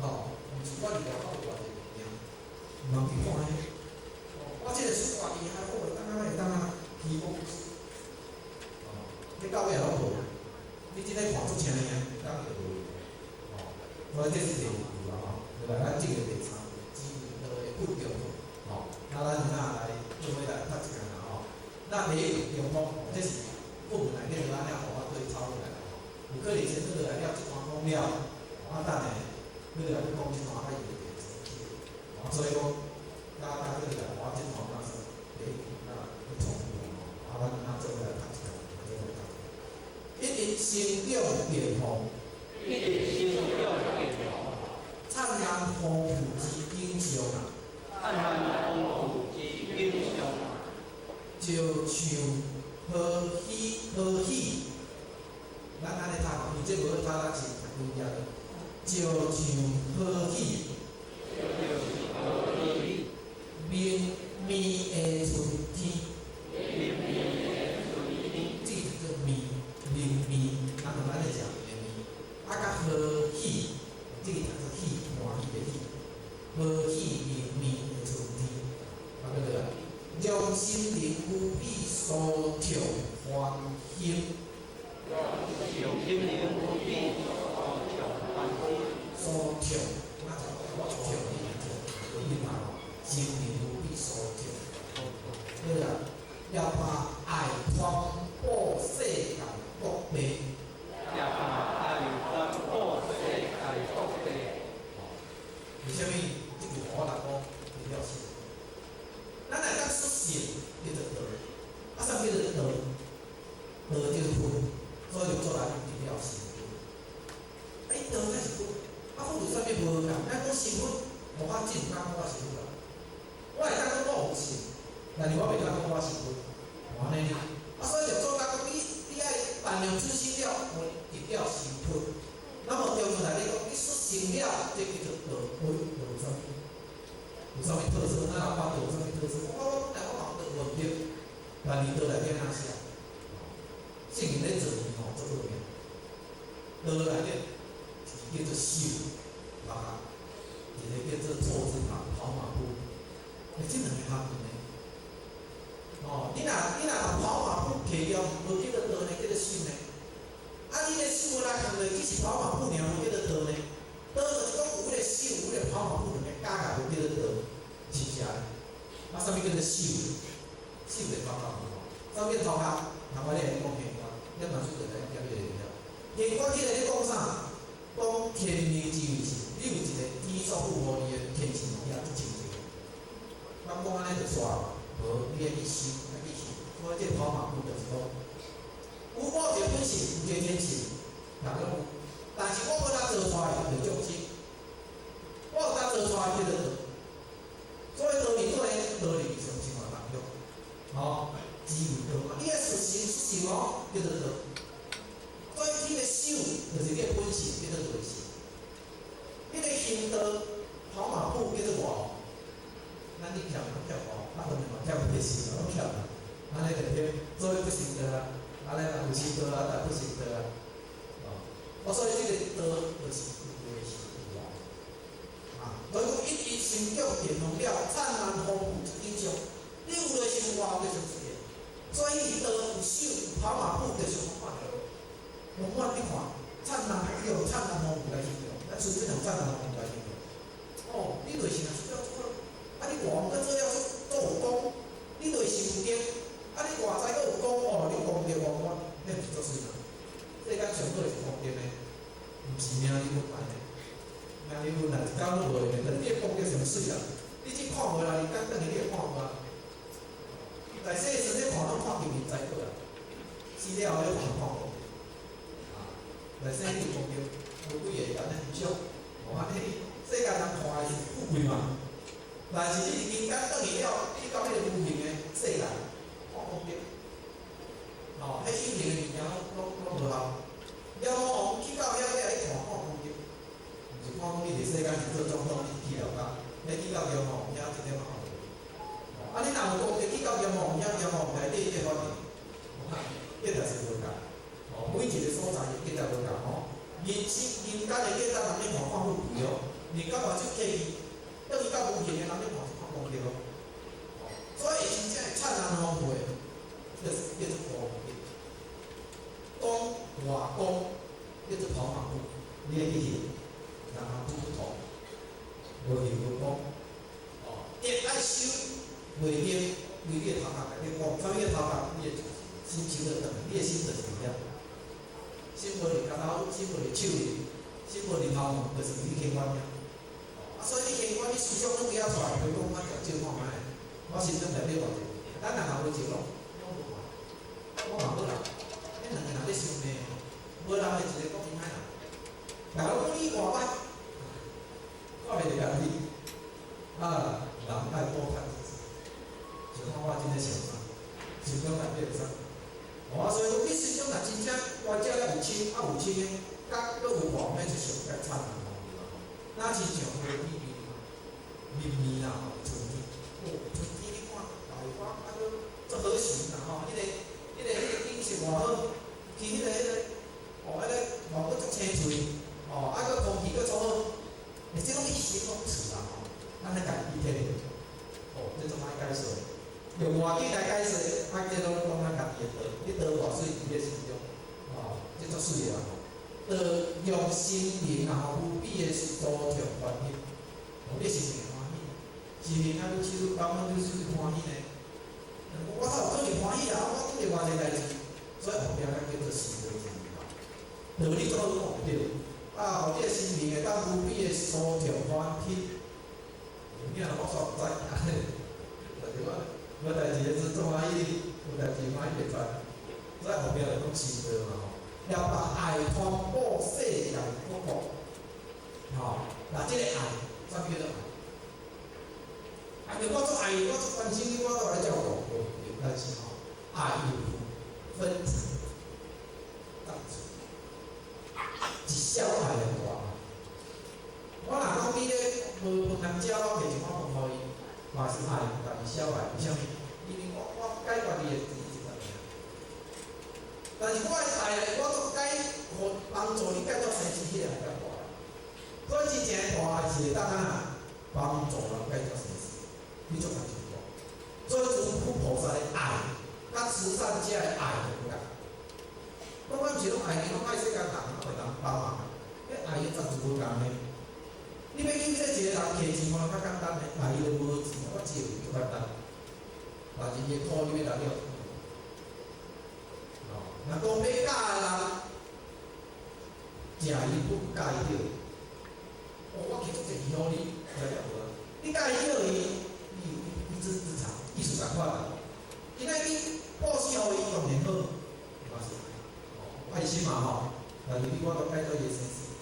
S1: 是我离了到偌济物件，毋通去看迄。我即个书偌厉害，我会当希望，你到尾也拢无，你即个看出钱的呀，当然无。所以这是第二步啦，对吧？咱这个第三步，基本都会不中那咱来做伙来读一下啦那第一中风，这是父母内底就安尼互我对操落来有可能先做落来了，这段讲了，等下你来讲这段较有意思。所以讲，大这个来，我这段那是第一步，那重复咱做伙来读一下，一日心中变风。灿烂丰富之景象就像何喜，咱安尼读，伊这无读咱是读对的，就像何喜，绵绵的春天，这叫做绵绵，咱就安尼讲绵绵，甲何喜，这个叫做喜，欢喜的喜，何喜绵绵的春天，对不对？让心灵无比舒畅欢欣，舒畅，那就我舒畅的意思嘛，心灵无比舒畅。对啦，要把爱传播世界各地。为虾米？这句话我来讲，你了解。咱来讲xuất现叫做道，啥叫做道？道叫做分，所以就做来就了成分。道才是分，分就啥物无共？咱讲成分，无法进，咱讲我成分。我会当讲我有成，但是我袂当讲我成分，安尼呢？所以就做甲讲你爱办良出生了，我入了成分。那么中文来讲，你xuất成了，这叫做道，道啥物？有啥物特色？咱老板有啥物特色？我嘛有问题，但是道内底哪写？圣经咧做做做咩？道内底是叫做修，一个叫做错字旁跑马步，这两个合并的。你若跑马步摕了，无叫做道呢，叫做修呢。你咧修来看落，只是跑马步尔，无叫做道呢。道就是讲有咧修，有咧跑马步两个加起来，就叫做道。是不是啊？啥物叫做修？修的方法啥物叫头壳？头壳你会讲现观，你若出就来讲这个了。现观即个咧讲啥？讲天命之谓是，你有一个天所赋予你的天性也一清净。咱讲安尼就煞嘛，无你爱去修，爱去修。所以这跑马步就是讲，有我一个本性，有一个天性，人都有。但是我要当做出来就叫精，我有当做出来叫做道。所以道理做咧，道理是生活当中，只有道嘛。你爱实行叫做道。所以你的修就是你的本性，叫做内性。你的行道跑马步叫做外。咱你跳舞，当然嘛跳不行，拢跳。安尼就对，所以不行的啊，安尼嘛有行道啊，但不行的啊。所以这个道就是内性。所以讲，一日心中变红了，灿烂丰富之景象，你有内心活就出现。所以道有手跑马步就是看到，往往你看灿烂还有灿烂丰富来形容，咱纯粹用灿烂丰富来形容。你内心也是要做，你外面做了做有功，你内心有定，你外在佫有功，你功德圆满，那是做事人。世间上好是功德的，毋是命你不办的。那你有哪一天都无会，但你功德上水啊！你只看无啦，你等等你会看无啊？在世时你看拢看见面在过啊，死了后你看无。在世你功德无几个安尼少，安尼世间人看的是富贵嘛。但是你人间等去了，你到迄个无形的世界看功德，迄修行的物件拢无效。了后去到遐你爱看。人间的价值，人咧看看富贵哦，人甲外手客气，等于到无形的人咧看功德哦。所以真正会灿烂丰富的，叫做功德。功外功叫做跑马步，你会记起，人行步不同，无形无功。德爱修，袂德，你的头壳内底讲，啥物叫头壳？你的心情就等，你的心就是这样。心无伫脚头，心无伫手里，心无伫头毛，就是你牵关了。所以你牵关，你思想拢不要出来，比如讲我食酒看卖，我心中内底偌济，咱人也无酒咯，我嘛无人，恁两个人咧想咩？无人会一个讲伊歹人，但我讲你外歹，我袂着甲你人爱多看自己，就看我真咧想啥，心中内底有啥。所以讲你心中若真正我遮了有清，有清的，甲搁有外面就上该灿烂丰富啦。哪亲像花美面面啦，春天，春天你看大花搁足好形啦吼，迄个景色偌好，其迄个外搁足青翠，搁空气搁足好，即种伊形容词啦吼，咱咧家己体会，这种爱解说。用外景来解释，这拢讲咱家己的道，你道偌水，伫咧心中，这足水啦。道用心灵无比的舒畅欢喜，你心灵欢喜，心灵啊，你手感觉你手欢喜呢。我有可能欢喜啦，我拄着偌济代志，所以后壁咱叫做心灵之道。道理做好讲对，互你的心灵会当无比的舒畅欢喜。你若我煞毋知，对吧？无代志的做欢喜，有代志欢喜袂知，所以后壁就讲心道嘛吼。要把爱传播世人福国，那这个爱，啥物叫做爱？我做爱，我做关心你，我都来照顾，但是爱有分层，一小爱就大。我若讲你咧无饭通食，我摕一碗饭互伊，嘛是爱，但是小爱，为虾米？因为我解决你的自己问题。但是我的爱，我都帮助你解决生死，迄个比较大。所以真正大爱是会当帮助人解决生死，你做难做大。所以诸菩萨的爱，甲慈善家的爱就不一样。我毋是拢爱你，拢爱世间人，会人帮忙。迄爱伊绝对无共的。你要救这一个人，摕钱可能较简单的，爱伊就无钱，我借就简单。但是伊苦你要来了。若讲要教的人，食伊不教伊着，我其实是以后你来了无？你教伊着伊，伊自残，意思共款啦。今仔你报喜互伊当然好，嘛是爱心嘛吼。但是我都解决伊的生死。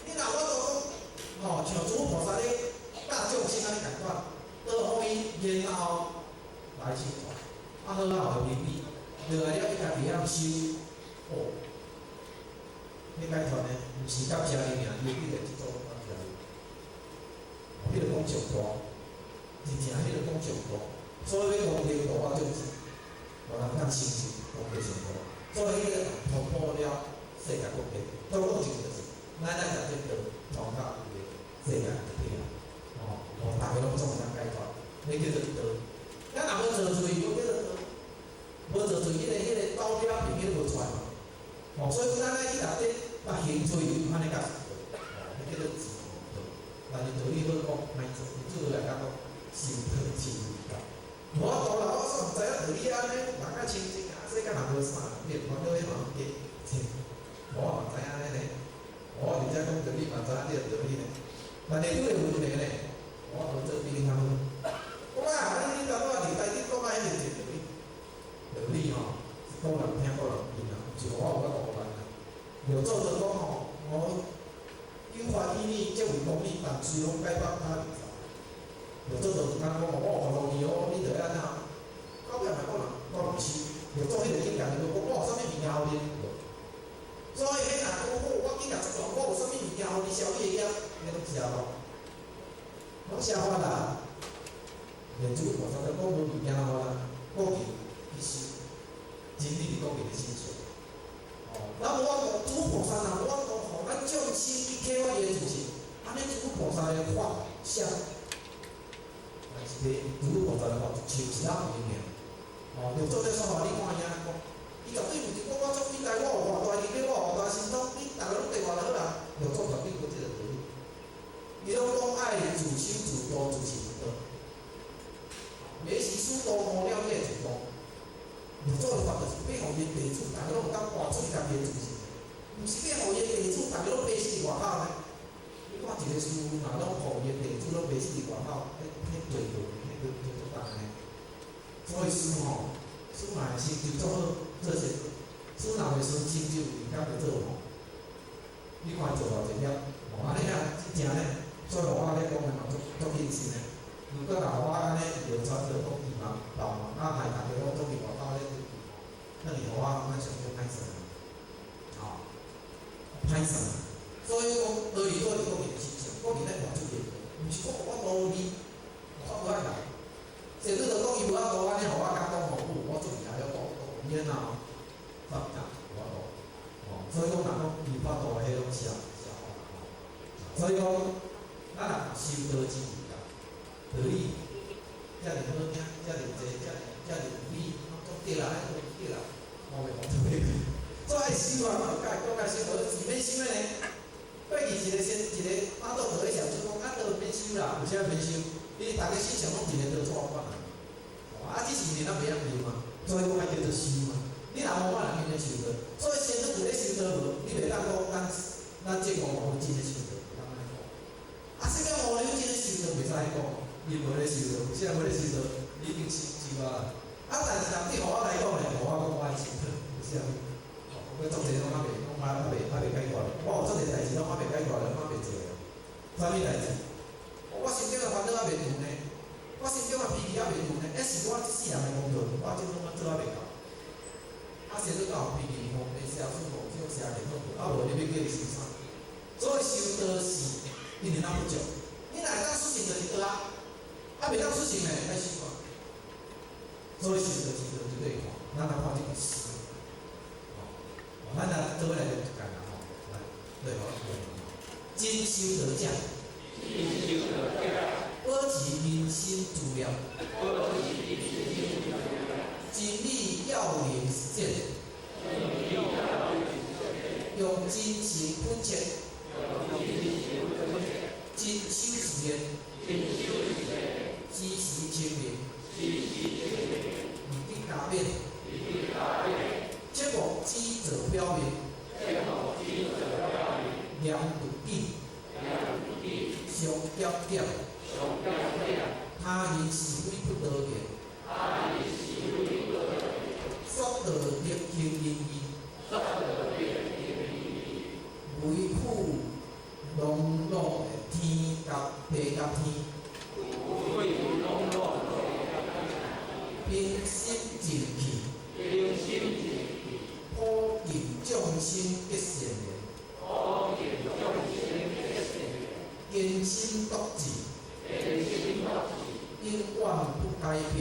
S1: 你若我都讲，像诸菩萨咧教众生安尼共款，倒互伊然后来生活，好互面子。落来了，伊家己晓修，你解脱呢？毋是到遮尔尔，伊迄个即种到遮尔，迄个讲上大，真正迄个讲上大，所以要讲这个大种子，无人通成就讲这上大，所以迄个突破了世界各地，都讲就是，咱把这道传到伊个世界各地啊，互大家拢总会当解脱，迄叫做道。咱若要做罪，就叫做道。无做罪，迄个刀标片迄无出来嘛。所以咱咧去内底把行罪安尼甲是道，迄叫做自道。但是道理好讲，歹做，做来讲心疼心道。我当然我煞毋知影道理安尼，人较清净啊，世间人无啥，别看到迄嘛结清。我嘛知影安尼，我而且讲道理嘛知影你个道理呢。但是拄着问题呢，我无做比你较好。我你感觉伫台顶讲啊，迄个是道理。道理吼，是讲人听，讲人听啦，毋是我有法度难啦。有做就讲吼，我有法依你，即为公理，但随拢解放他。有做就敢讲我有法度你哦，你就要安怎？到尾嘛讲人讲毋是，有做迄个境界，就讲我有啥物物件互你。所以迄若讲我境界足强，我有啥物物件互你消你个业，你拢吃咯，拢吃法啦。连主菩萨都讲无物件互人，顾忌。其实，真理是讲伊的心性。那我讲诸菩萨啊，我讲互咱画像，是个如果在话就一人个名。哦，就做这说法，你看伊安尼讲，伊绝对毋是讲我做你代，我有偌大力量，我有偌大心脏，你逐个拢对我就好啦。就做绝对无即个道理。伊拢讲爱自修自度自是道，每时师徒无了你会自度。就做法就是要互因地主，逐个拢有当活出家己的自信，毋是要互因地主，逐个拢背死伫外口呢。你看一个师傅，若拢互因地主拢背死伫外口，迄对道，迄就足重呢。所以师吼，师若会成就做好做些，师若袂成就，伊敢会做吼？你看做偌济了，安尼啊，真正呢。所以我咧讲的嘛，足谨慎的。如果若我安尼流传着讲伊嘛老嘛，害大家拢做伫外口咧，那你我咱上就歹势，吼，歹势。所以讲道理做是讲伊的思想，讲伊咧活出嚟，毋是讲我道理，我无爱来。甚至就讲伊无法度安尼，互我感动服务，我做伊也了度免啊，发达无法度。哦，所以讲若讲伊法度迄种是啊，所以讲。咱若修道之义啦，道理遮尔好听，遮尔济，遮尔有理，都对啦，都对啦，我袂讲错袂过。做爱修啊，嘛改修，是免修的呢。过去一个马道道咧上就讲，道免修啦，有啥免修？因为逐个思想拢一个道错法啦。只是咱袂晓修嘛，所以讲爱叫做修嘛。你若无法人免咧修道，所以先做伫咧修道无，你袂当讲咱这个无真咧修道。什么无了真咧修道袂使讲，伊无咧修道，既然无咧修道，你已经修啊。但是人对我来讲咧，我讲我爱修道，有啥物？我做者拢袂解决咧。我有做者代志拢袂解决咧，袂做咧。啥物代志？我心中的烦恼还袂除呢，我心中的脾气还袂除呢，是我一世人的功课，我即拢做还袂到。先做到脾气方面，社畜无少社会痛苦，无你要叫伊修啥？所以修道是。一年当不久，你哪当事情就是道啊？袂当事情呢，爱修嘛。所以修道是道就对看，咱来看这个诗。咱来做来就简单吼，来对好。真修道者，保持人心自了，真理要领实践，用真情恳切。真修实验，知时清明，唔必加冕，切莫知者标明，良不定，上要点，他人是非不得言，说得力行因义，为父隆隆。天甲地甲天，平心静气，普尽众生结善缘，坚心笃志，永远不改变。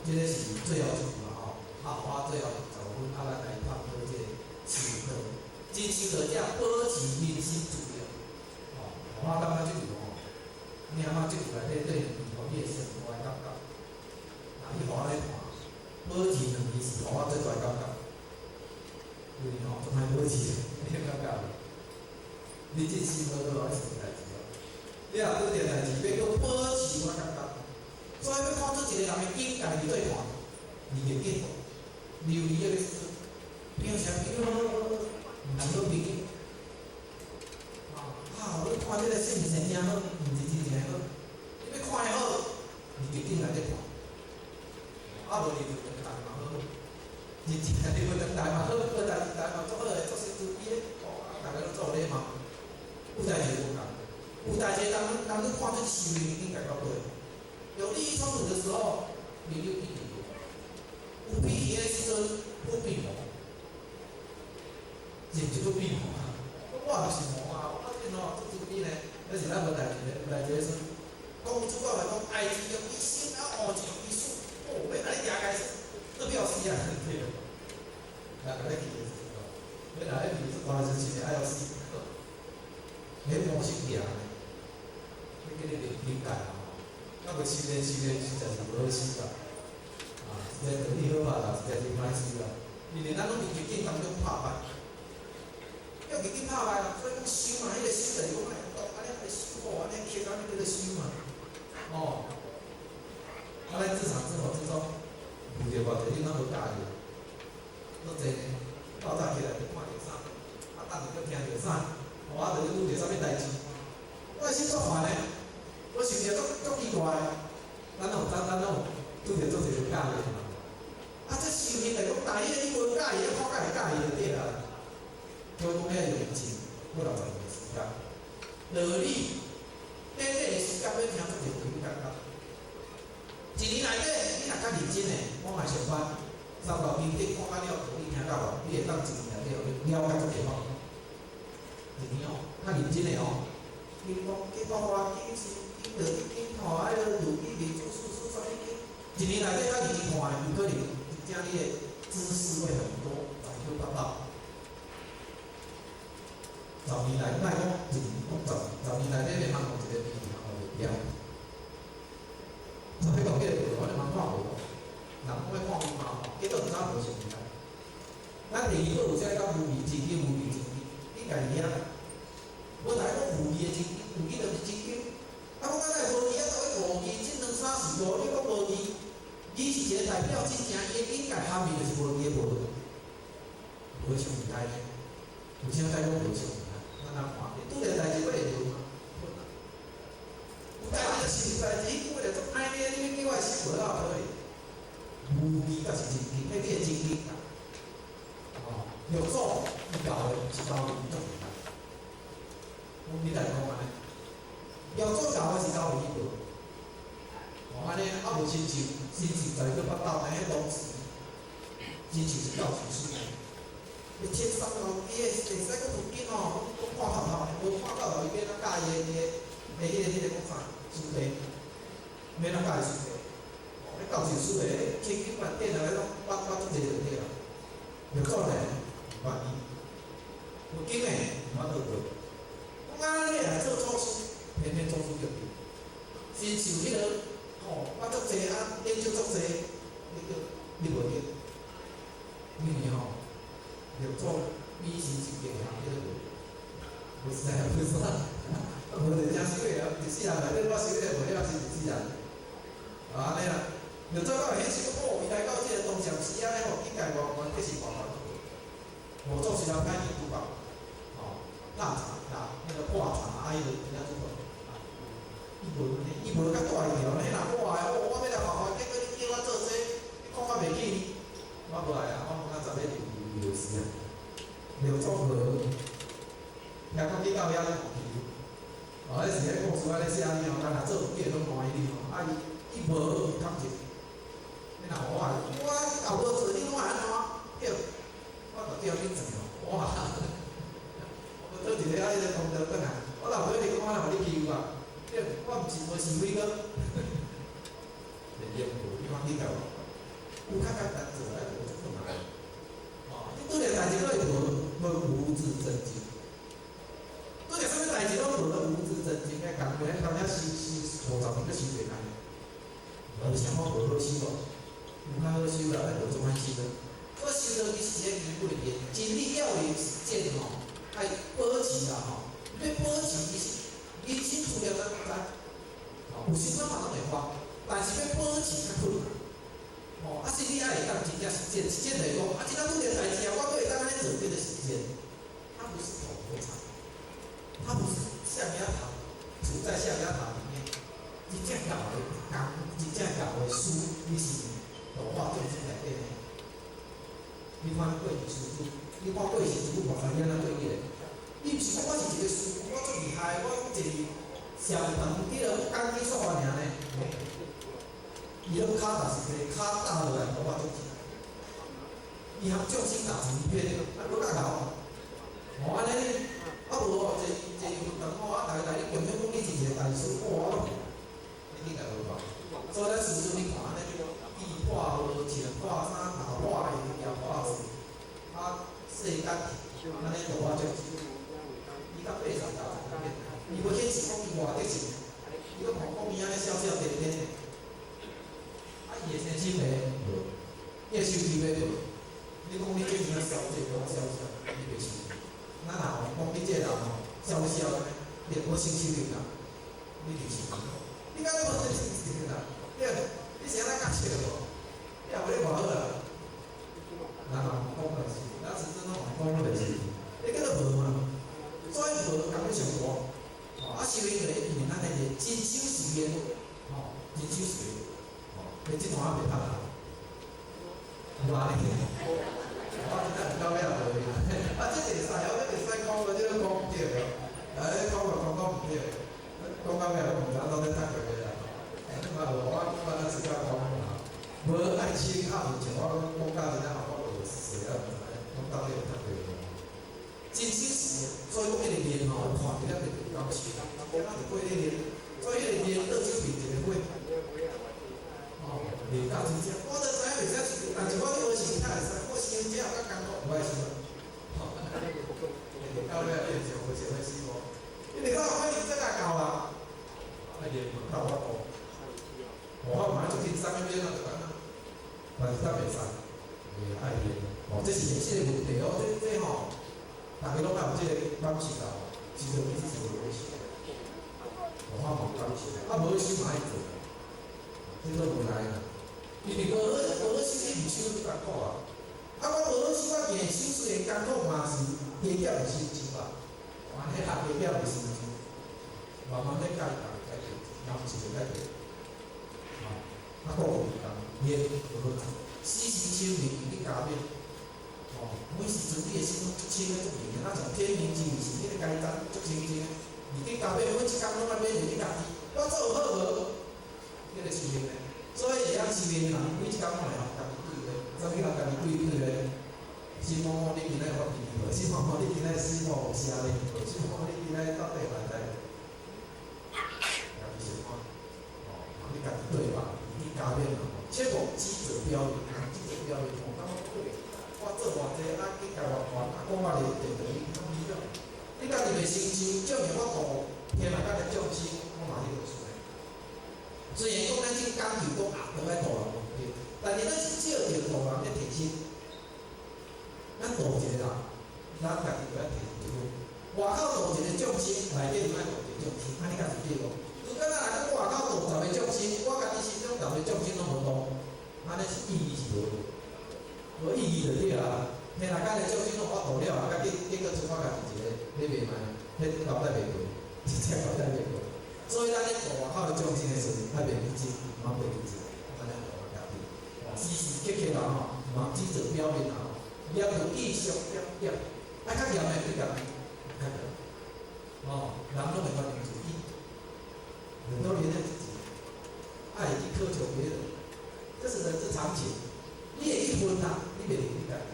S1: 这个是最后一句嘛吼，花最后15分，咱来探讨这个修道。真修道者保持人心自了。我感觉即句吼，你阿妈即句内底对两句吼，你会生活的感觉。你互我咧看，保持两字是互我最大感觉。因为吼，从来保持，你感觉？你真心好好爱做代志哦。你若做件代志，要搁保持我感觉。所以要看出一个人的境界是对看，你会见到，琉璃个说，表现毋是好朋友。你看这个是毋是真好，毋是真正好。你要看的好，你就紧来咧看。无你就等待嘛好。真正你要等待嘛好，好代志代嘛做好诶，做事注意咧。大家拢做咧嘛。有代志无共，有代志人看出修行已经改到对。有利益冲突的时候，你就避免；有脾气的时阵，不避免。人就不避免啊！我就是魔啊！我见做主意呢，那是咱无代志咧，有代志说，讲主要来讲，爱情用一心啊，爱情用一术，要安尼行开始，都表示啊，对了。来，来记住，要来记住，大事情爱要死。迄模式行咧，迄个理解啊，啊袂实在是无好死啦，实在条件好拍啦，实在是歹死啦，因为咱拢伫经济当中拍败，要经济拍败啦，所以讲收嘛，迄个收就是讲安尼来收好，安尼客安尼叫做收嘛，咱自产自活之中，有着偌济你拢无介意，做济呢，透早起来就看着啥，等下就听着啥，就拄着啥物代志，我心足烦诶，我想着足奇怪，咱拢拄着足济无介意嘛，这修行来讲，但迄个你无介意，看甲会介意就对啦，所以讲遐用钱，我60年的时间，道理，短短的时间要听足济有感觉。一年内底，你若较认真诶，我嘛上班，3到9点看到了，你听到无？你会当一年内底了解足济方面。一年较认真诶你讲去国外去去吼，如去民主啥物去，一年内底较认真看诶，有可能真正你诶知识会很多，来去达到。10年内，莫讲1年，讲10年内底要学一个比一个好诶了。所以讲，这个我就蛮看无，人讲要看伊嘛，结果毋知无成绩。咱第二个有啥讲无味真经，无味真经，你家己遐。我来讲无味的真经，有味就是真经。讲咱无味到底无味，真两三事无，你讲无味，味是一个代表真正伊的境界含义就是无味的无上味代呢。有啥代讲无上味代？咱人看，拄着代志我会做吗？有代志就是代志，伊叫我来做歹咧，你叫我死无啦可能。无味才是真经，迄你的真经啊。玉祖伊教的是教味足简单。你来讲安尼，玉祖教的是教味无。安尼无亲像在个北斗，迄当时亲像是教书书。你天上伊会使个附近讲看头头，无看到头伊免咱教伊迄个讲啥书题，免咱教伊书题。你教授书题，轻轻慢点来讲，我做者就对啦。玉祖呢，愿意，有经诶，毋捌倒过。我你来做祖师，偏偏祖师就对。先受迄个，我足济研究足济，你无对。因为玉祖以前是银行迄个，无实在无啥，无人家收诶，一世人内底我收诶无了是一世人。安尼啦。就做到迄时，伊来到即个东禅寺啊，境界外这是外国。我做时了歹去拄到，腊肠啦，迄个挂肠伊就真正做到。伊无较大条，迄若我要来学校，结果你叫我做这，你看我袂起，我无来啊，我讲10个有时啊，刘祖无，也讲去到遐咧学去。迄时咧故事咧写哩干若做几个拢欢喜哩伊无感觉。你若我后头做你拢安怎？对，我就叫你做我我做一个迄个功德转来，我后尾你讲我互你欺负啊？对，我毋是无是非个，连业务你讲你甲我，有较简单做来无足困难。你拄着代志都会无字真经，拄着啥物代志都无字真经，迄工课到遐50年个收袂干，无啥好无好收咯。有较好修啦，无做歹修啦。好修到其实个根本的真理了的实践爱保持啦要保持其实人生除了咱知，有时咱嘛拢会发，但是要保持较困难。是你爱会当真正实践，实践就是讲，即摆拄着代志我都会当安尼做对的实践。它不是口头禅，它不是象牙塔处在象牙塔里面，真正搞的工，真正搞的书，你是。度化众生内底呢，你看过去师傅，你看过去师傅偌知影咱过去个，你毋是讲我是一个师傅，我足厉害，我一个上堂迄个讲经说话尔呢，伊拢骹踏实地，骹打落来，度化众生，伊含众生打成一片，啊，搁较搞，安尼，无坐运动，大家你共享讲你是一个大师，你甲无讲，所以咱师傅你看安尼。易破无钱，破衫头破的，也破事，世间安尼度我种，伊较80到100变。伊无显示讲伊外地是，伊个讲伊安尼小小点点的，伊个生气没无，伊个手机没无，你讲你这钱小这个小小，你袂收，咱若讲你这人吼小小的，连无生气力啦，你就是，你敢无生气力啦？对，你是安怎感受无？你也无咧偌好啦，人讲袂是，咱是真种讲袂是，你叫做无嘛？所以无讲你上大。修行就因为咱个真修实验，真修实验，你即段也袂读啦，有啊你，我真正唔到尾也无去啦，即会使哦，你会使讲个，你都讲唔对个，讲个讲唔对，讲到尾我唔知到底读个咩啦，我咱自家讲啦，无爱心也唔像我讲到真正我无实啊，讲到底有读个。真修实验，所以讲迄个面吼，看起来袂高兴。咱就过迄个，所以迄个面倒手边一个火，面到真正，我都知影袂使，但是我学习较会使，我修这也较艰苦，唔爱修。到尾变成无想要死我，因为到我年纪较高啊，练到我多，我马上就听3个月那就干啦，但是咱袂使，爱练，这是现实的问题哦，这吼。大家拢有即个感受啦，其实你是无修，我无感受，无修嘛爱做，这都无赖啦。因为无好修，你毋修就艰苦啊。我无好修，我硬修虽然艰苦，嘛是加减的心情啦。安尼加减的心情，慢慢咧改变，人是会改变。个有讲，也无好做，时时修炼去加变。每时阵你的心清个足明个，咱从天明之日是迄个阶段足清净个。而你加变每一工拢爱变成你家己，我做好无？迄个修炼个，所以会晓修炼人，每一工拢会学家己对个，怎去学家己对个？心摸摸你今仔有脾气无？心摸摸你今仔水某有声咧无？心摸摸你今仔到底内在？家己想看，你家己对吧？你加变嘛，切莫记者标语，记者标语，我感觉对。我做偌济，去甲我讲，讲我咧电台，你家己袂成就，照样我度天下间的众生，我嘛迄个出来。虽然讲咱即讲究讲都爱度人无对，但是咱是照着度人咧提升。咱度一个人，咱家己就要提升一分。外口度一个众生，内底就爱度一个众生，安尼才是对无？如果咱来讲外口度10个众生，我家己心中10个众生拢无度，安尼是意义是无？无意义就对啦，天下间的众生拢我度了，啊，结果出我家己一个，你袂卖，迄交代袂过，真正交代袂过。所以咱咧度外口的众生的时阵，爱袂认真，茫袂认真，咱咧度我家己，时时刻刻啦吼，茫只做表面啦吼，也有继续点，啊，较严的比较，较严，人拢会发明主义，很多人咧自己爱去苛求别人，这是人之常情。你会去分啦，你袂你家己。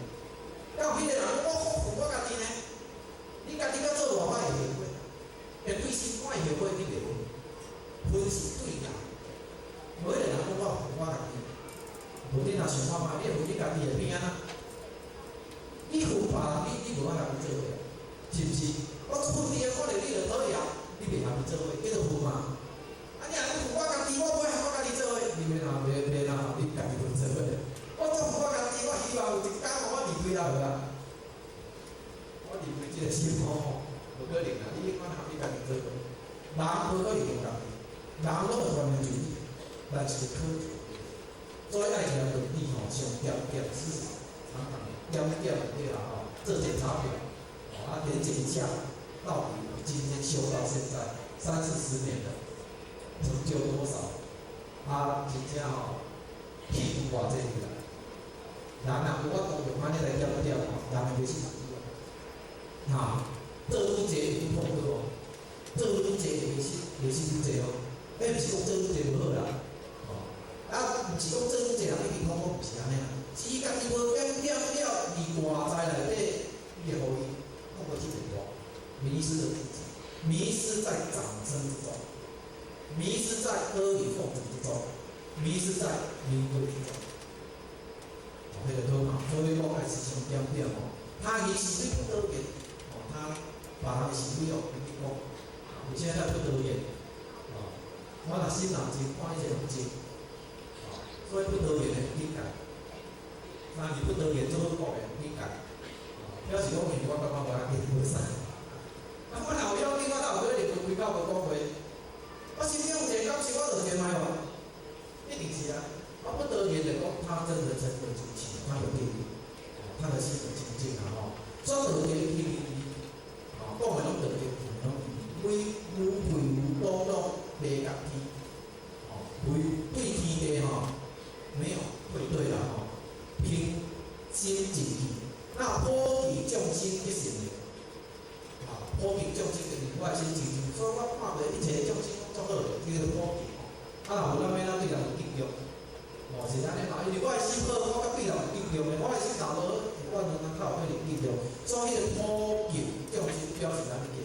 S1: 到迄个人我家己呢，你家己要做偌歹会后悔，会对心歹后悔你袂分，分是对啦。无迄个人讲我家己，无你若想看嘛，你会分你家己的边啊？你分别人，你无法通做伙，是毋是？我分你的，可能你就讨厌，你袂通做伙，叫做分嘛。啊，你若分我家己，我袂和我家己做伙，你袂哪，你家己分做伙。我做我家己，我希望有一天我离开啦无啦。我离开即个生活，无可能啦！你看下你家己做伙，人无可能用家己，人拢会完美主义，但是科学。所以爱听论理吼，上点是常点对啦吼，做检查表，点检一下，到底我今天修到现在30-40年了，成就多少？真正吼，屁股偌济去啦！人若有法度用安尼来点吼，人会袂死做愈济愈痛对无？做愈济会死愈济哦。毋是讲做愈济无好啦，毋是讲做愈济人一定痛苦，毋是安尼啦。是伊家己无点了，伫外在内底，伊会互伊痛苦去很多，迷失了自己，迷失在掌声之中，迷失在阿谀奉承之中，迷失在名贵之中。迄个好嘛，所以讲爱时常点哦。他其实不得给，他把他的行为哦跟你讲，而且咱不得言，我若心人真看伊个真，所以不得言的应该，那你不得言做好的应该，表示讲因为我感觉无要紧无啥。啊，我若有要紧，我哪有要离开开口无讲话？我身边有一个感情，我就先买完，一定是啊。我不得言的讲，他真的真情，他有定力，他的性格清净啊吼。所以得言一定讲的拢得言，为无为无多多袂共天，为对天的没有愧对啦平心静气，那普济众生一心的。普及众生的我的心情，所以我看袂一切众生拢足好的，叫做普及。若有咱对人有敬重，是安尼嘛？因为我的心好，我甲对人有敬重的，我的心头无，我能够靠对人敬重。所以，普及众生表示咱嘅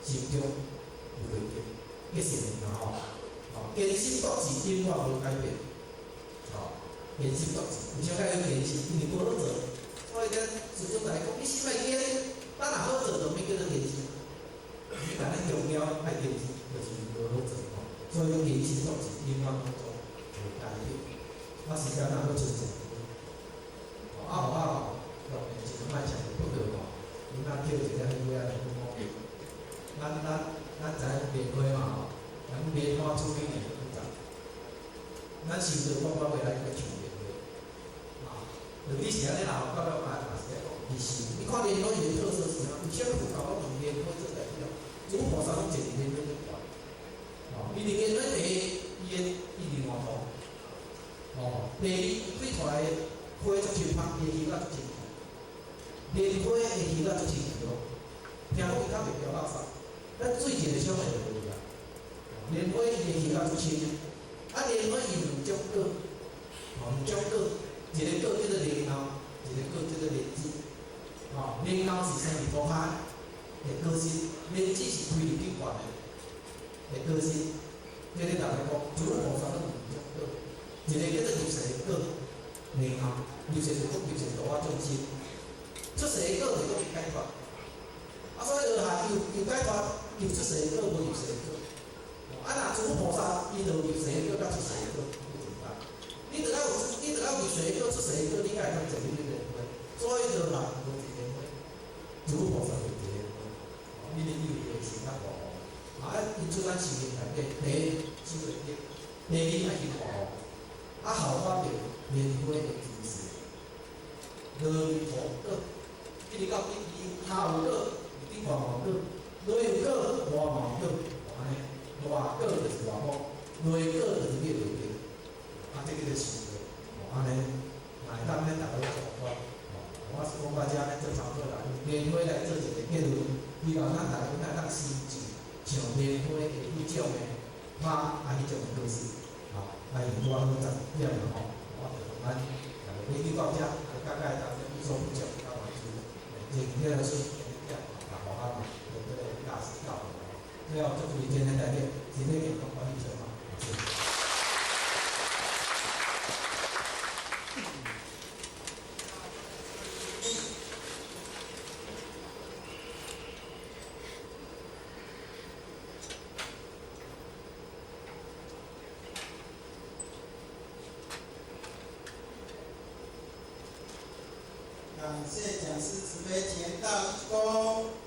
S1: 心中有慧根，一心的嘛坚心笃志，永远无改变。坚心笃志，唔像甲有坚心，因为无好做，所以咱自种来讲，你心爱坚。咱若好做，就免叫做坚持。但咱重要爱坚持，就是无好做所以坚持笃志，永远拢做无改变。时间若要存钱，6年前莫想不得因咱叫一个迄个来讲讲，咱知莲花嘛咱莲花出名的复杂，咱想着讲我未来要唱莲花，你是安尼啦，到了嘛是在讲。你看莲花伊的特色是啥？有些佛教拢用莲花做代表，诸菩萨拢坐伫莲花顶管，伊伫莲花第一，伊伫换头，第二，伊开出来的花足清芳，伊的叶仔足清气，莲花的叶仔足清气咯，听讲伊较袂掉垃圾，咱水一个小块就无啦。莲花伊的叶仔足清，莲花伊有两种果，两种果，一个果叫做莲藕，一个果叫做莲子。莲藕是生伫土海的果实，莲子是开入顶悬的果实。即个大家讲，诸菩萨拢有两种果，一个叫做入世果，莲藕，入世就讲入世度化众生；出世的果就讲解脱。所以下有解脱，有出世的果，无入世的果。若诸菩萨伊就入世的果甲出世的果不简单。你得要入世的果、出世的果，你才会当坐入莲花。所以就无一个诸菩萨就一个你的意义是较大。因出咱生命内底，第一修慧德，第二爱行法护，效法着莲花的姿势。阿弥陀果，一直到下有果，顶外无果，内有果，外无果，安尼，外果就是外果，内果就是灭内果，这个就是安尼，会当咱大家做法。我是讲大家做操作啦，用莲花来做一个结论，希望咱大家会当心智。像莲花的迄种的花，迄种的故事，因我好十点啦我就同咱回去到遮，大概大家有所不讲，到完处，今天的是点，互咱有这个大师教的，最后祝福你今天在这，今天健康管理全嘛，谢谢。
S2: 感谢讲师慈悲前道一鞠躬。